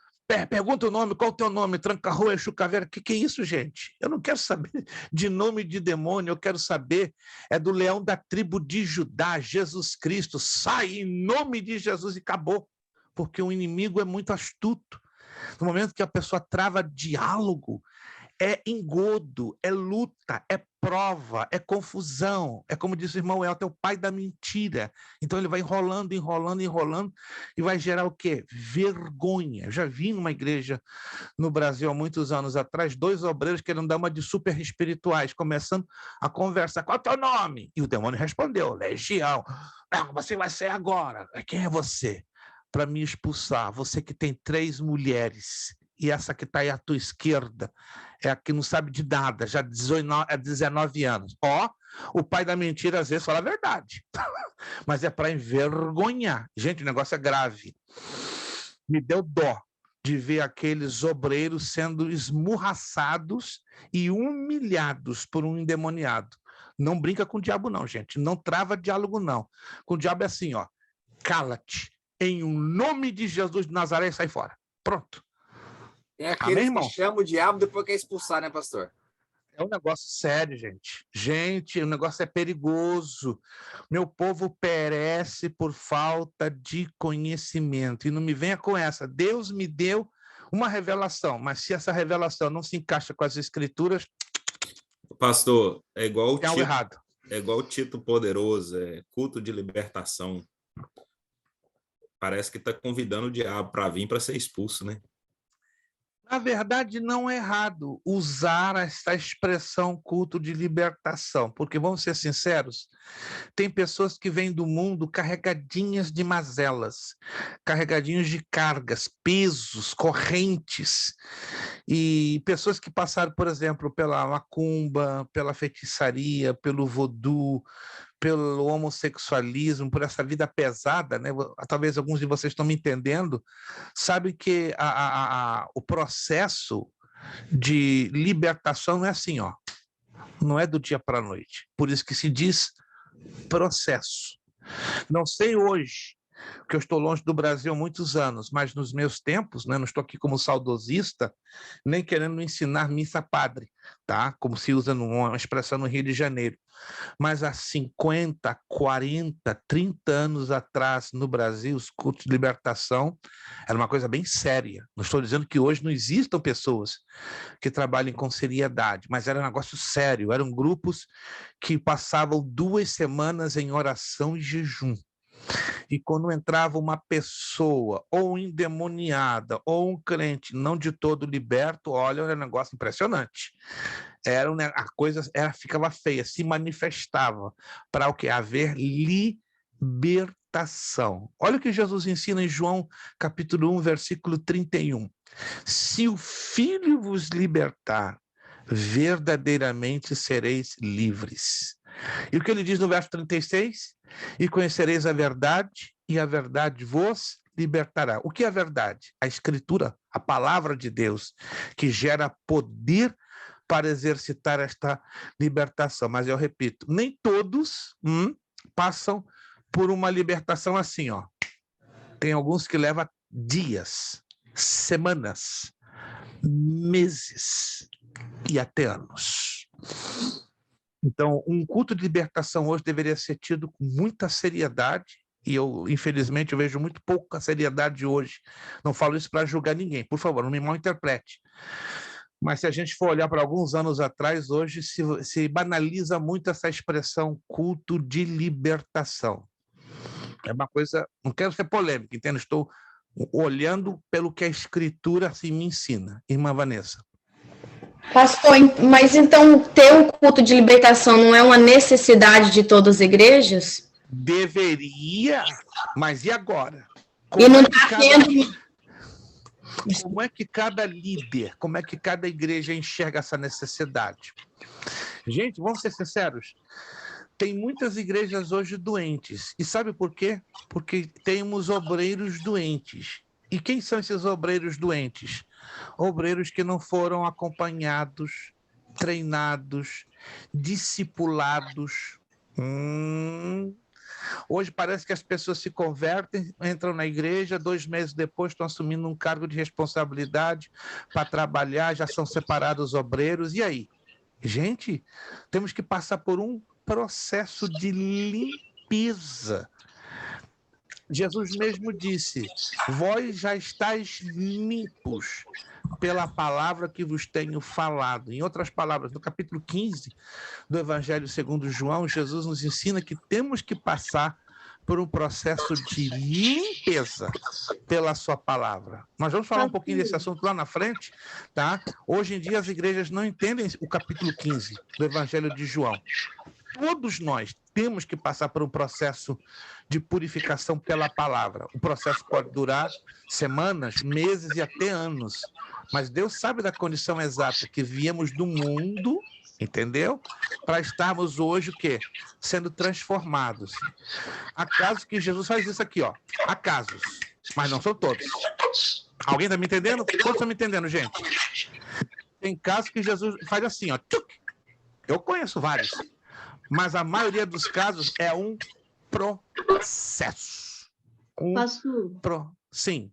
Pergunta o nome, qual o teu nome? Tranca-rua, Chucaveira. O que é isso, gente? Eu não quero saber de nome de demônio, eu quero saber do leão da tribo de Judá, Jesus Cristo. Sai em nome de Jesus e acabou. Porque o inimigo é muito astuto. No momento que a pessoa trava diálogo, é engodo, é luta, é prova, é confusão. É como disse o irmão Elton, é o pai da mentira. Então ele vai enrolando, enrolando, enrolando e vai gerar o quê? Vergonha. Eu já vi numa igreja no Brasil há muitos anos atrás, 2 obreiros querendo dar uma de super espirituais, começando a conversar. Qual é o teu nome? E o demônio respondeu, Legião. Não, você vai ser agora. Quem é você? Para me expulsar. Você que tem 3 mulheres. E essa que está aí à tua esquerda é a que não sabe de nada, já 19 anos. O pai da mentira às vezes fala a verdade, mas é para envergonhar. Gente, o negócio é grave. Me deu dó de ver aqueles obreiros sendo esmurraçados e humilhados por um endemoniado. Não brinca com o diabo não, gente. Não trava diálogo não. Com o diabo é assim, cala-te. Em nome de Jesus de Nazaré, sai fora. Pronto. Tem aqueles que chamam o diabo depois que é expulsar, né, pastor? É um negócio sério, gente. Gente, o negócio é perigoso. Meu povo perece por falta de conhecimento. E não me venha com essa. Deus me deu uma revelação, mas se essa revelação não se encaixa com as escrituras... Pastor, é igual o tem algo errado. É igual o Tito Poderoso, culto de libertação. Parece que está convidando o diabo para vir para ser expulso, né? Na verdade, não é errado usar essa expressão culto de libertação, porque, vamos ser sinceros, tem pessoas que vêm do mundo carregadinhas de mazelas, carregadinhos de cargas, pesos, correntes, e pessoas que passaram, por exemplo, pela macumba, pela feitiçaria, pelo vodú, pelo homossexualismo, por essa vida pesada, né? Talvez alguns de vocês estão me entendendo, sabem que o processo de libertação não é assim, não é do dia para a noite. Por isso que se diz processo. Não sei hoje, porque eu estou longe do Brasil há muitos anos, mas nos meus tempos, né, não estou aqui como saudosista, nem querendo ensinar missa padre, tá? Como se usa uma expressão no Rio de Janeiro. Mas há 50, 40, 30 anos atrás, no Brasil, os cultos de libertação era uma coisa bem séria. Não estou dizendo que hoje não existam pessoas que trabalhem com seriedade, mas era um negócio sério. Eram grupos que passavam 2 semanas em oração e jejum. E quando entrava uma pessoa, ou endemoniada, ou um crente não de todo liberto, olha, era um negócio impressionante. A coisa ficava feia, se manifestava para o quê? Haver libertação. libertação. Olha o que Jesus ensina em João, capítulo 1, versículo 31. Se o Filho vos libertar, verdadeiramente sereis livres. E o que ele diz no verso 36? E conhecereis a verdade, e a verdade vos libertará. O que é a verdade? A Escritura, a palavra de Deus, que gera poder para exercitar esta libertação. Mas eu repito, nem todos passam por uma libertação assim, ó. Tem alguns que levam dias, semanas, meses e até anos. Então, um culto de libertação hoje deveria ser tido com muita seriedade, e eu, infelizmente, eu vejo muito pouca seriedade hoje. Não falo isso para julgar ninguém, por favor, não me malinterprete. Mas se a gente for olhar para alguns anos atrás, hoje se banaliza muito essa expressão culto de libertação. É uma coisa, não quero ser polêmico, entende? Estou olhando pelo que a Escritura assim, me ensina. Irmã Vanessa. Pastor, mas então ter um culto de libertação não é uma necessidade de todas as igrejas? Deveria, mas e agora? E não está tendo... Como é que cada líder, como é que cada igreja enxerga essa necessidade? Gente, vamos ser sinceros, tem muitas igrejas hoje doentes. E sabe por quê? Porque temos obreiros doentes. E quem são esses obreiros doentes? Obreiros que não foram acompanhados, treinados, discipulados. Hoje parece que as pessoas se convertem, entram na igreja, 2 meses depois estão assumindo um cargo de responsabilidade para trabalhar, já são separados obreiros. E aí? Gente, temos que passar por um processo de limpeza. Jesus mesmo disse, vós já estáis limpos pela palavra que vos tenho falado. Em outras palavras, no capítulo 15 do Evangelho segundo João, Jesus nos ensina que temos que passar por um processo de limpeza pela sua palavra. Nós vamos falar um pouquinho desse assunto lá na frente, tá? Hoje em dia as igrejas não entendem o capítulo 15 do Evangelho de João. Todos nós temos que passar por um processo de purificação pela palavra. O processo pode durar semanas, meses e até anos. Mas Deus sabe da condição exata que viemos do mundo, entendeu? Para estarmos hoje o quê? Sendo transformados. Há casos que Jesus faz isso aqui, ó. Há casos, mas não são todos. Alguém está me entendendo? Todos estão me entendendo, gente? Tem casos que Jesus faz assim, ó. Eu conheço vários. Mas a maioria dos casos é um processo. Sim.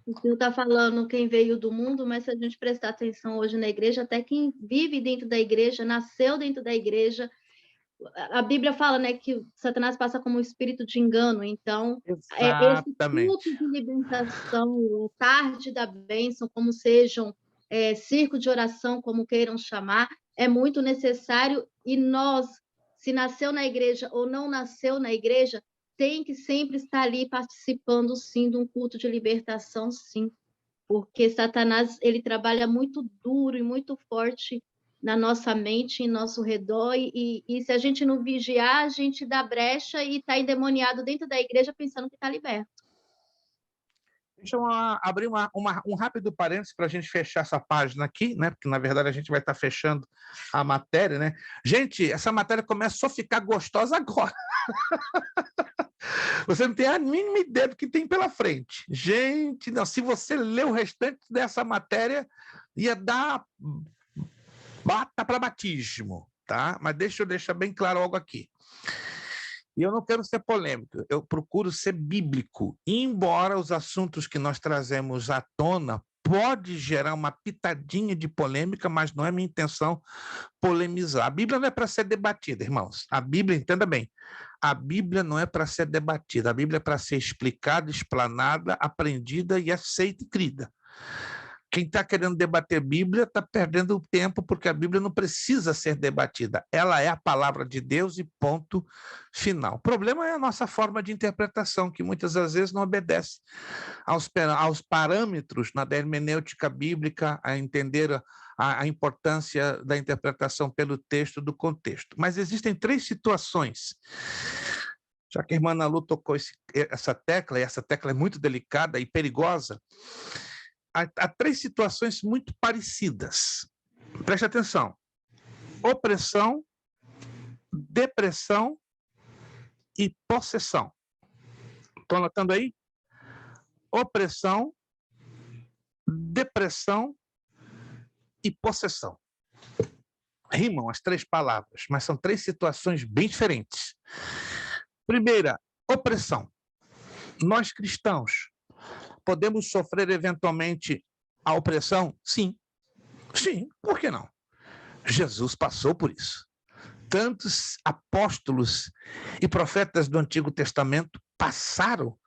O senhor está falando quem veio do mundo, mas se a gente prestar atenção hoje na igreja, até quem vive dentro da igreja, nasceu dentro da igreja, a Bíblia fala, né, que Satanás passa como um espírito de engano. Então, esse culto de libertação, tarde da bênção, como sejam, circo de oração, como queiram chamar, é muito necessário, e nós, se nasceu na igreja ou não nasceu na igreja, tem que sempre estar ali participando, sim, de um culto de libertação, sim, porque Satanás, ele trabalha muito duro e muito forte na nossa mente, em nosso redor, e se a gente não vigiar, a gente dá brecha e está endemoniado dentro da igreja pensando que está liberto. Deixa eu abrir um rápido parênteses para a gente fechar essa página aqui, né? Porque, na verdade, a gente vai estar fechando a matéria, né? Gente, essa matéria começa a ficar gostosa agora. Você não tem a mínima ideia do que tem pela frente. Gente, não, se você ler o restante dessa matéria, ia dar bata para batismo, tá? Mas deixa eu deixar bem claro algo aqui. E eu não quero ser polêmico, eu procuro ser bíblico. Embora os assuntos que nós trazemos à tona pode gerar uma pitadinha de polêmica, mas não é minha intenção polemizar. A Bíblia não é para ser debatida, irmãos. A Bíblia, entenda bem, a Bíblia não é para ser debatida, a Bíblia é para ser explicada, explanada, aprendida e aceita e crida. Quem está querendo debater a Bíblia está perdendo o tempo, porque a Bíblia não precisa ser debatida. Ela é a palavra de Deus e ponto final. O problema é a nossa forma de interpretação, que muitas das vezes não obedece aos parâmetros da hermenêutica bíblica, a entender a importância da interpretação pelo texto, do contexto. Mas existem 3 situações Já que a irmã Ana Lu tocou essa tecla, e essa tecla é muito delicada e perigosa, há 3 situações muito parecidas. Preste atenção. Opressão, depressão e possessão. Estão anotando aí? Opressão, depressão e possessão. Rimam as 3 palavras, mas são 3 situações bem diferentes. Primeira, opressão. Nós cristãos podemos sofrer eventualmente a opressão? Sim. Sim, por que não? Jesus passou por isso. Tantos apóstolos e profetas do Antigo Testamento passaram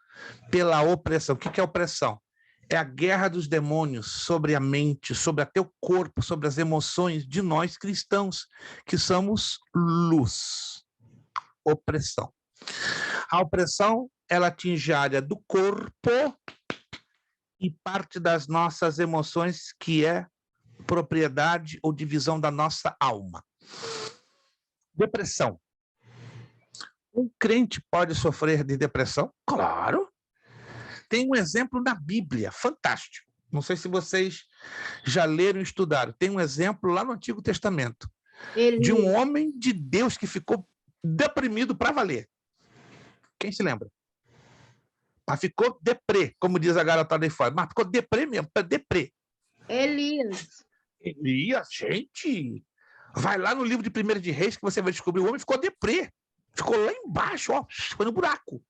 pela opressão. O que é opressão? É a guerra dos demônios sobre a mente, sobre até o corpo, sobre as emoções de nós cristãos, que somos luz. Opressão. A opressão, ela atinge a área do corpo e parte das nossas emoções, que é propriedade ou divisão da nossa alma. Depressão. Um crente pode sofrer de depressão? Claro. Tem um exemplo na Bíblia, fantástico. Não sei se vocês já leram e estudaram. Tem um exemplo lá no Antigo Testamento de um homem de Deus que ficou deprimido para valer. Quem se lembra? Mas ficou deprê, como diz a garotada aí fora. Mas ficou deprê mesmo, deprê. Elias. Elias, gente, vai lá no livro de 1 de Reis que você vai descobrir, o homem ficou deprê. Ficou lá embaixo, ó, foi no buraco.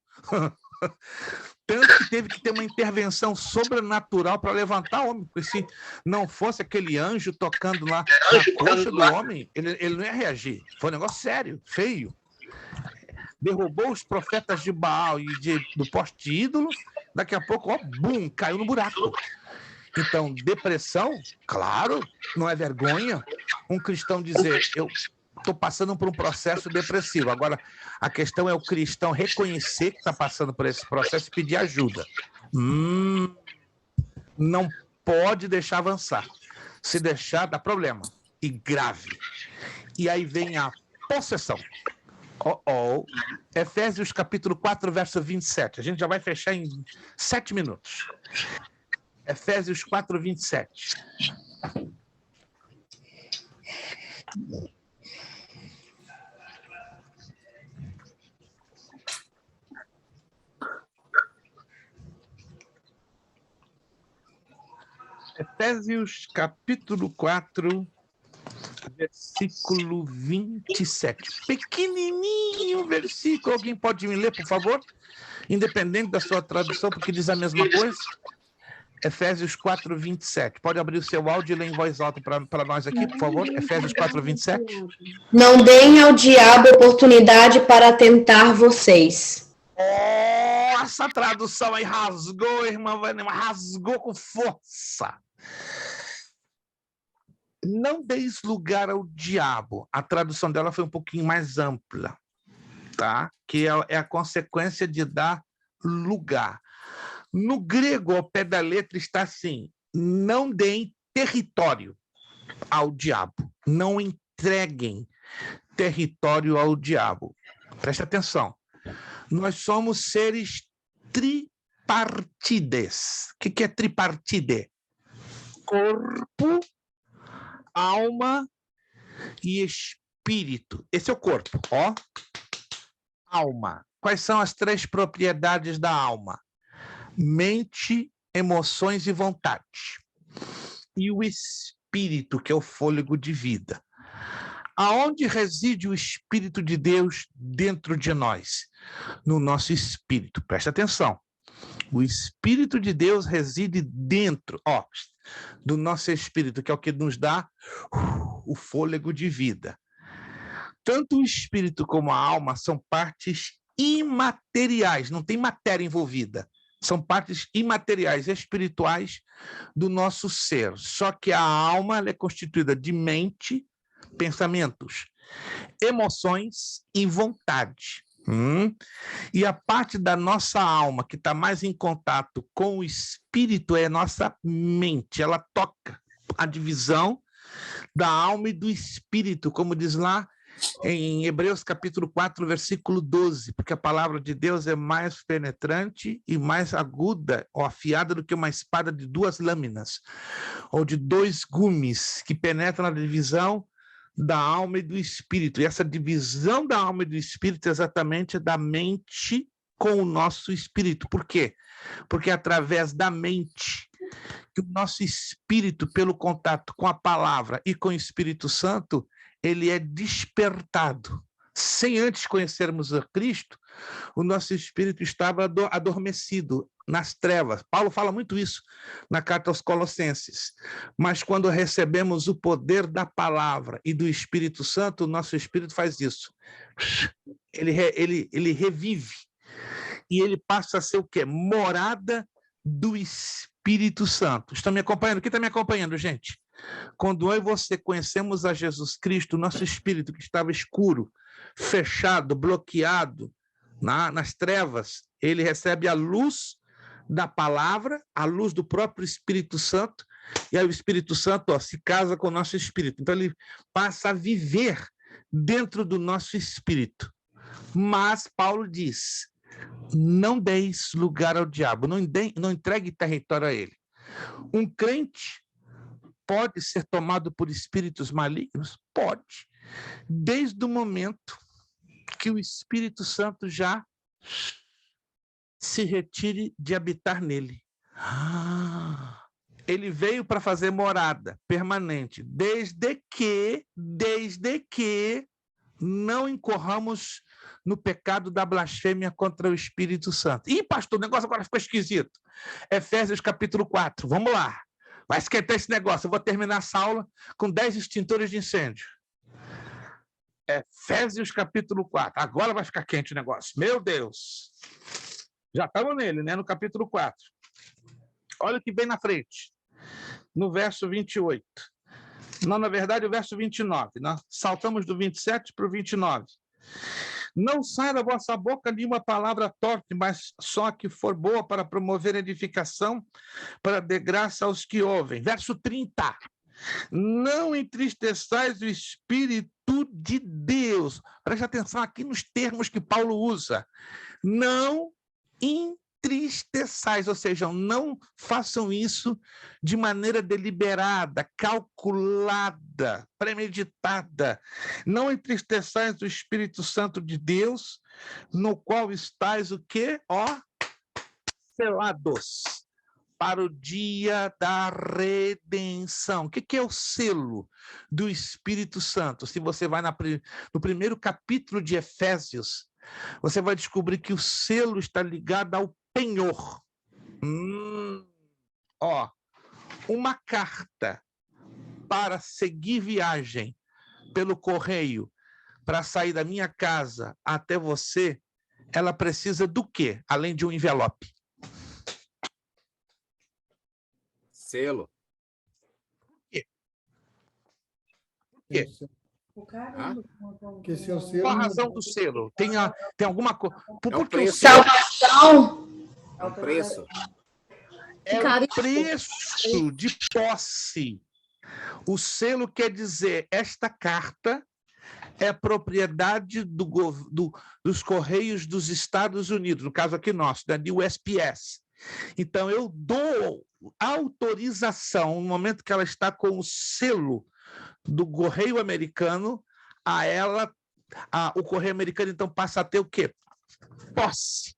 Tanto que teve que ter uma intervenção sobrenatural para levantar o homem, porque se não fosse aquele anjo tocando lá na coxa do homem, ele não ia reagir. Foi um negócio sério, feio. Derrubou os profetas de Baal e do poste de ídolo, daqui a pouco, ó, bum, caiu no buraco. Então, depressão, claro, não é vergonha um cristão dizer, eu estou passando por um processo depressivo. Agora, a questão é o cristão reconhecer que está passando por esse processo e pedir ajuda. Não pode deixar avançar. Se deixar, dá problema. E grave. E aí vem a possessão. Efésios capítulo 4, verso 27. A gente já vai fechar em 7 minutos. Efésios 4, 27. Efésios capítulo 4, versículo 27. Pequenininho versículo. Alguém pode me ler, por favor? Independente da sua tradução, porque diz a mesma coisa. Efésios 4, 27. Pode abrir o seu áudio e ler em voz alta para nós aqui, por favor? Efésios 4, 27. Não deem ao diabo oportunidade para tentar vocês. Essa tradução aí rasgou, irmã Vanessa, rasgou com força. Não deis lugar ao diabo. A tradução dela foi um pouquinho mais ampla, tá? Que é a consequência de dar lugar. No grego, ao pé da letra, está assim: não deem território ao diabo. Não entreguem território ao diabo. Preste atenção. Nós somos seres tripartides. O que é tripartide? Corpo, alma e espírito. Esse é o corpo, ó. Alma. Quais são as 3 propriedades da alma? Mente, emoções e vontade. E o espírito, que é o fôlego de vida. Aonde reside o Espírito de Deus dentro de nós? No nosso espírito. Presta atenção. O Espírito de Deus reside dentro, ó, do nosso espírito, que é o que nos dá o fôlego de vida. Tanto o espírito como a alma são partes imateriais, não tem matéria envolvida. São partes imateriais, espirituais do nosso ser. Só que a alma ela é constituída de mente, pensamentos, emoções e vontade. E a parte da nossa alma que está mais em contato com o espírito é a nossa mente. Ela toca a divisão da alma e do espírito, como diz lá em Hebreus capítulo 4, versículo 12, porque a palavra de Deus é mais penetrante e mais aguda ou afiada do que uma espada de 2 lâminas, ou de 2 gumes, que penetra na divisão da alma e do espírito. E essa divisão da alma e do espírito é exatamente da mente com o nosso espírito. Por quê? Porque é através da mente que o nosso espírito, pelo contato com a palavra e com o Espírito Santo, ele é despertado. Sem antes conhecermos a Cristo, o nosso espírito estava adormecido nas trevas. Paulo fala muito isso na carta aos Colossenses. Mas quando recebemos o poder da palavra e do Espírito Santo, o nosso espírito faz isso. Ele revive. E ele passa a ser o quê? Morada do Espírito Santo. Estão me acompanhando? Quem está me acompanhando, gente? Quando eu e você conhecemos a Jesus Cristo, nosso espírito que estava escuro, fechado, bloqueado nas trevas, ele recebe a luz da palavra, a luz do próprio Espírito Santo, e aí o Espírito Santo se casa com o nosso espírito. Então ele passa a viver dentro do nosso espírito. Mas Paulo diz: não deis lugar ao diabo, não entregue território a ele. Um crente pode ser tomado por espíritos malignos? Pode. Desde o momento que o Espírito Santo já se retire de habitar nele. Ele veio para fazer morada permanente, desde que não incorramos no pecado da blasfêmia contra o Espírito Santo. Ih, pastor, o negócio agora ficou esquisito. Efésios capítulo 4, vamos lá. Vai esquentar esse negócio. Eu vou terminar essa aula com 10 extintores de incêndio. Efésios capítulo 4. Agora vai ficar quente o negócio. Meu Deus. Já estamos nele, né? No capítulo 4. Olha o que vem na frente. No verso 28. Não, na verdade, o verso 29. Nós saltamos do 27 para o 29. Não saia da vossa boca nenhuma palavra torpe, mas só que for boa para promover edificação, para dar graça aos que ouvem. Verso 30. Não entristeçais o Espírito de Deus. Preste atenção aqui nos termos que Paulo usa. Não entristeçais, ou seja, não façam isso de maneira deliberada, calculada, premeditada. Não entristeçais o Espírito Santo de Deus, no qual estáis o quê? Selados para o dia da redenção. O que é o selo do Espírito Santo? Se você vai no primeiro capítulo de Efésios, você vai descobrir que o selo está ligado ao penhor. Uma carta para seguir viagem pelo correio, para sair da minha casa até você, ela precisa do quê? Além de um envelope. Selo. Por quê? Qual a razão do selo? Tem alguma coisa? Por que o selo? Salvação. É um preço. É o preço de posse. O selo quer dizer, esta carta é propriedade dos Correios dos Estados Unidos, no caso aqui nosso, da USPS. Então, eu dou autorização, no momento que ela está com o selo do Correio Americano, a ela, o Correio Americano, então, passa a ter o quê? Posse.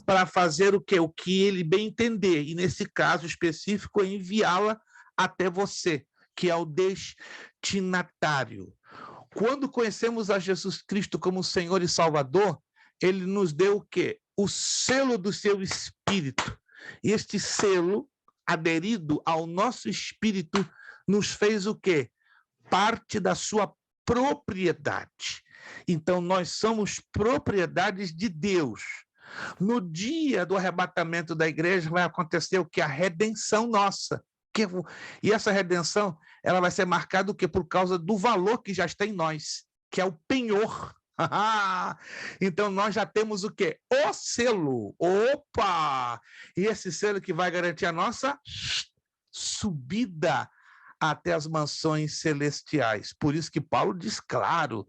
Para fazer o quê? O que ele bem entender. E, nesse caso específico, é enviá-la até você, que é o destinatário. Quando conhecemos a Jesus Cristo como Senhor e Salvador, ele nos deu o quê? O selo do seu Espírito. E este selo, aderido ao nosso Espírito, nos fez o quê? Parte da sua propriedade. Então, nós somos propriedades de Deus. No dia do arrebatamento da igreja vai acontecer o que? A redenção nossa. E essa redenção, ela vai ser marcada o quê? Por causa do valor que já está em nós, que é o penhor. Então, nós já temos o quê? O selo. Opa! E esse selo que vai garantir a nossa subida até as mansões celestiais. Por isso que Paulo diz claro,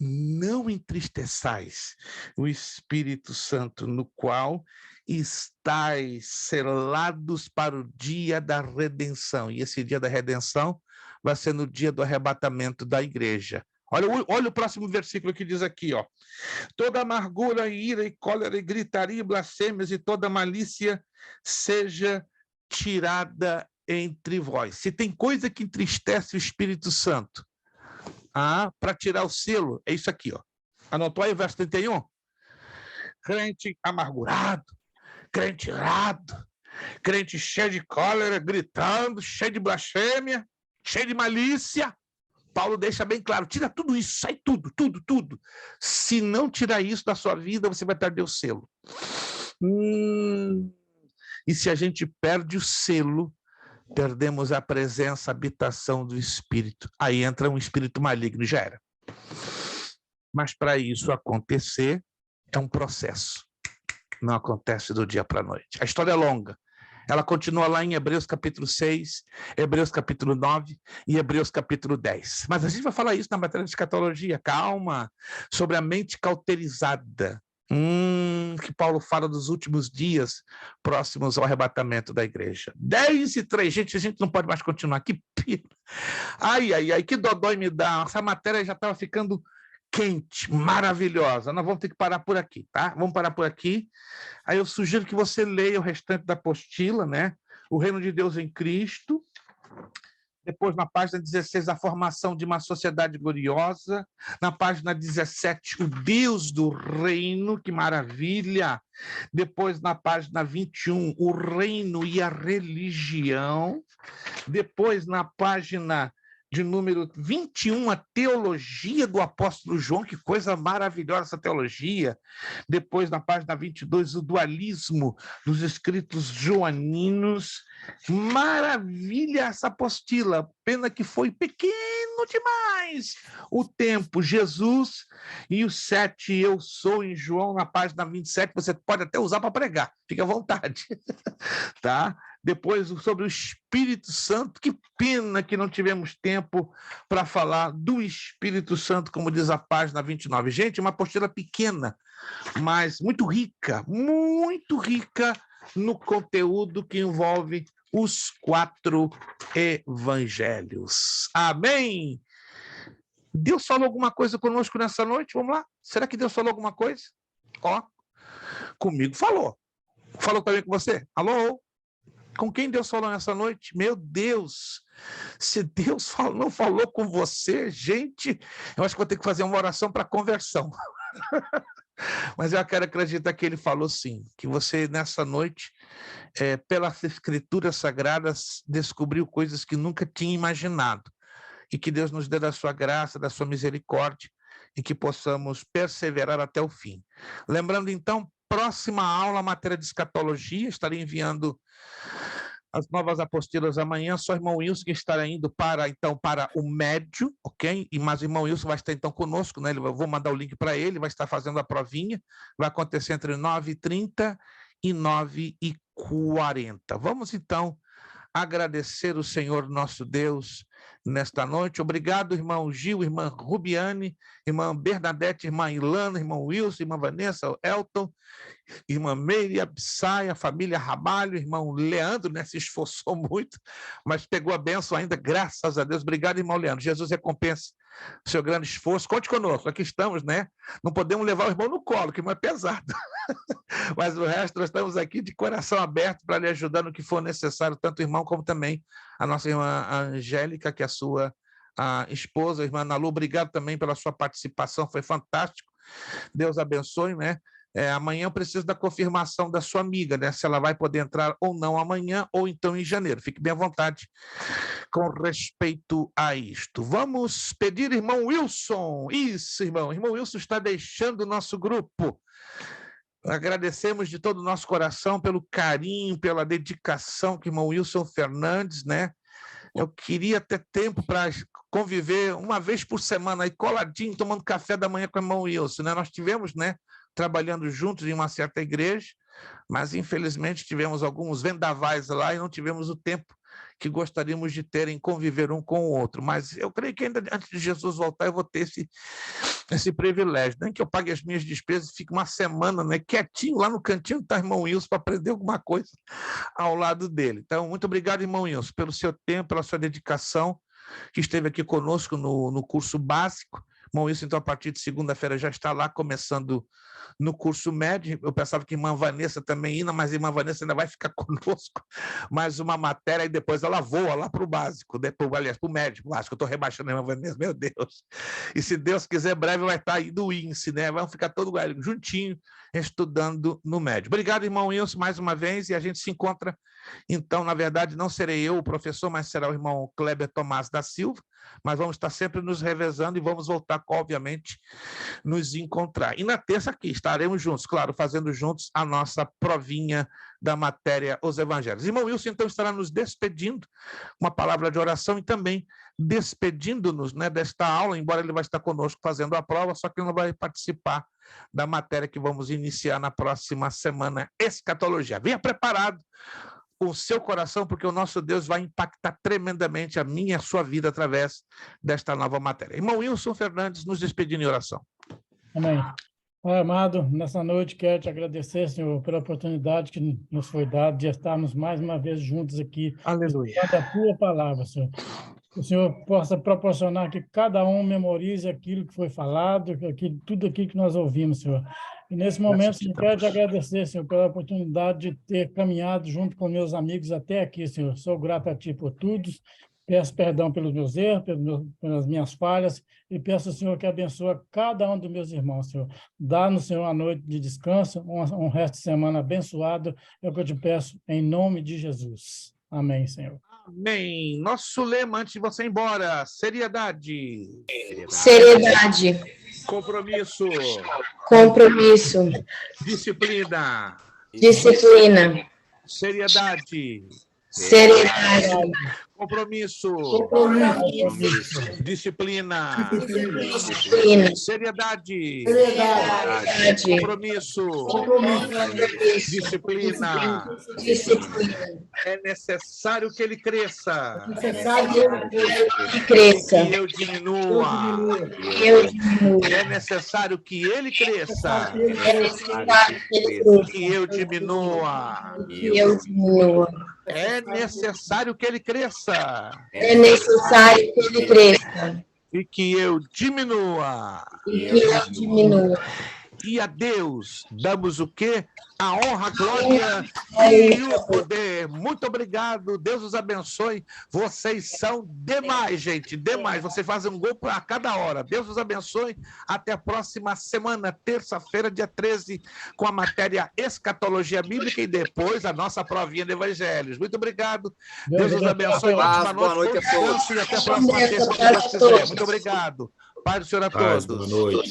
não entristeçais o Espírito Santo, no qual estáis selados para o dia da redenção. E esse dia da redenção vai ser no dia do arrebatamento da igreja. Olha o próximo versículo que diz aqui, ó. Toda amargura, ira e cólera, e gritaria, e blasfêmias e toda malícia seja tirada entre vós. Se tem coisa que entristece o Espírito Santo, para tirar o selo, é isso aqui, ó. Anotou aí o verso 31? Crente amargurado, crente irado, crente cheio de cólera, gritando, cheio de blasfêmia, cheio de malícia. Paulo deixa bem claro, tira tudo isso, sai tudo. Se não tirar isso da sua vida, você vai perder o selo. E se a gente perde o selo, perdemos a presença, a habitação do Espírito. Aí entra um espírito maligno, já era. Mas para isso acontecer, é um processo. Não acontece do dia para a noite. A história é longa. Ela continua lá em Hebreus capítulo 6, Hebreus capítulo 9 e Hebreus capítulo 10. Mas a gente vai falar isso na matéria de escatologia. Calma, sobre a mente cauterizada. Que Paulo fala dos últimos dias próximos ao arrebatamento da igreja. 10:03, gente, a gente não pode mais continuar. Que pena. Ai, que dodói me dá. Essa matéria já estava ficando quente, maravilhosa. Nós vamos ter que parar por aqui, tá? Vamos parar por aqui. Aí eu sugiro que você leia o restante da apostila, né? O Reino de Deus em Cristo. Depois, na página 16, a formação de uma sociedade gloriosa. Na página 17, o Deus do reino, que maravilha. Depois, na página 21, o reino e a religião. Depois, na página de número 21, a teologia do apóstolo João, que coisa maravilhosa essa teologia. Depois, na página 22, o dualismo dos escritos joaninos. Maravilha essa apostila, pena que foi pequeno demais o tempo. Jesus e o 7, eu sou, em João, na página 27, você pode até usar para pregar, fique à vontade, tá? Depois, sobre o Espírito Santo, que pena que não tivemos tempo para falar do Espírito Santo, como diz a página 29. Gente, uma apostila pequena, mas muito rica no conteúdo que envolve os 4 evangelhos. Amém? Deus falou alguma coisa conosco nessa noite? Vamos lá? Será que Deus falou alguma coisa? Ó, comigo falou. Falou também com você? Alô? Com quem Deus falou nessa noite? Meu Deus, se Deus não falou com você, gente, eu acho que vou ter que fazer uma oração para conversão. Mas eu quero acreditar que ele falou sim, que você nessa noite, pelas escrituras sagradas, descobriu coisas que nunca tinha imaginado. E que Deus nos dê da sua graça, da sua misericórdia, e que possamos perseverar até o fim. Lembrando então, próxima aula, matéria de escatologia, estarei enviando as novas apostilas amanhã, só o irmão Wilson que estará indo para o médio, ok? Mas o irmão Wilson vai estar então conosco, né? Eu vou mandar o link para ele, vai estar fazendo a provinha, vai acontecer entre 9h30 e 9h40. Vamos então agradecer o Senhor nosso Deus nesta noite. Obrigado, irmão Gil, irmã Rubiane, irmã Bernadette, irmã Ilana, irmão Wilson, irmã Vanessa, Elton, irmã Meire, Absai, a família Ramalho, irmão Leandro, né, se esforçou muito, mas pegou a bênção ainda, graças a Deus. Obrigado, irmão Leandro. Jesus recompense o seu grande esforço. Conte conosco, aqui estamos, né? Não podemos levar o irmão no colo, que não é pesado. Mas o resto, nós estamos aqui de coração aberto para lhe ajudar no que for necessário, tanto o irmão como também a nossa irmã Angélica, que é a sua esposa, a irmã Nalu. Obrigado também pela sua participação, foi fantástico. Deus abençoe, né? Amanhã eu preciso da confirmação da sua amiga, né? Se ela vai poder entrar ou não amanhã, ou então em janeiro. Fique bem à vontade com respeito a isto. Vamos pedir, irmão Wilson. Isso, irmão. Irmão Wilson está deixando o nosso grupo. Agradecemos de todo o nosso coração pelo carinho, pela dedicação que o irmão Wilson Fernandes, né? Eu queria ter tempo para conviver uma vez por semana, aí coladinho, tomando café da manhã com o irmão Wilson, né? Nós tivemos, né, trabalhando juntos em uma certa igreja, mas infelizmente tivemos alguns vendavais lá e não tivemos o tempo que gostaríamos de ter em conviver um com o outro. Mas eu creio que ainda antes de Jesus voltar, eu vou ter esse privilégio. Nem que eu pague as minhas despesas e fique uma semana, né, quietinho lá no cantinho do irmão Wilson para aprender alguma coisa ao lado dele. Então, muito obrigado, irmão Wilson, pelo seu tempo, pela sua dedicação, que esteve aqui conosco no curso básico. Irmão Wilson, então, a partir de segunda-feira já está lá começando no curso médio. Eu pensava que a irmã Vanessa também ia, mas a irmã Vanessa ainda vai ficar conosco mais uma matéria e depois ela voa lá para o básico, aliás, para o médio básico. Eu estou rebaixando a irmã Vanessa, meu Deus. E se Deus quiser, breve vai estar aí do INSE, né? Vamos ficar todo juntinho estudando no médio. Obrigado, irmão Wilson, mais uma vez, e a gente se encontra, então, na verdade, não serei eu o professor, mas será o irmão Kleber Tomás da Silva, mas vamos estar sempre nos revezando e vamos voltar, obviamente, nos encontrar. E na terça aqui estaremos juntos, claro, fazendo juntos a nossa provinha da matéria Os Evangelhos. Irmão Wilson, então, estará nos despedindo, uma palavra de oração e também despedindo-nos, né, desta aula, embora ele vai estar conosco fazendo a prova, só que ele não vai participar da matéria que vamos iniciar na próxima semana, Escatologia. Venha preparado com o seu coração, porque o nosso Deus vai impactar tremendamente a minha e a sua vida através desta nova matéria. Irmão Wilson Fernandes, nos despedindo em oração. Amém. Pai amado, nessa noite quero te agradecer, Senhor, pela oportunidade que nos foi dada de estarmos mais uma vez juntos aqui. Aleluia. A tua palavra, Senhor. Que o Senhor possa proporcionar que cada um memorize aquilo que foi falado, tudo aquilo que nós ouvimos, Senhor. E nesse momento, eu quero te agradecer, Senhor, pela oportunidade de ter caminhado junto com meus amigos até aqui, Senhor. Sou grato a Ti por tudo. Peço perdão pelos meus erros, pelas minhas falhas, e peço, Senhor, que abençoe cada um dos meus irmãos, Senhor. Dá-nos, Senhor, uma noite de descanso, um resto de semana abençoado, é o que eu te peço, em nome de Jesus. Amém, Senhor. Amém. Nosso lema antes de você ir embora, seriedade. Seriedade. Compromisso. Compromisso. Disciplina. Disciplina. Seriedade. Seriedade. Compromisso. Compromisso. Disciplina. Disciplina. Seriedade. Seriedade. Compromisso. Disciplina. Disciplina. É necessário que ele cresça. Que cresça. Que eu diminua. Que eu diminua. É necessário que ele cresça. É necessário que ele cresça. Que eu diminua. Que eu diminua. É necessário que ele cresça. É necessário que ele cresça. E que eu diminua. E que eu diminua. E a Deus damos o quê? A honra, a glória e o poder. Muito obrigado. Deus os abençoe. Vocês são demais, gente. Demais. Vocês fazem um gol a cada hora. Deus os abençoe. Até a próxima semana, terça-feira, dia 13, com a matéria Escatologia Bíblica e depois a nossa provinha de Evangelhos. Muito obrigado. Deus os abençoe. Ótima noite. E até a próxima terça, se Deus quiser. Muito obrigado. Pai do Senhor a todos. Boa noite.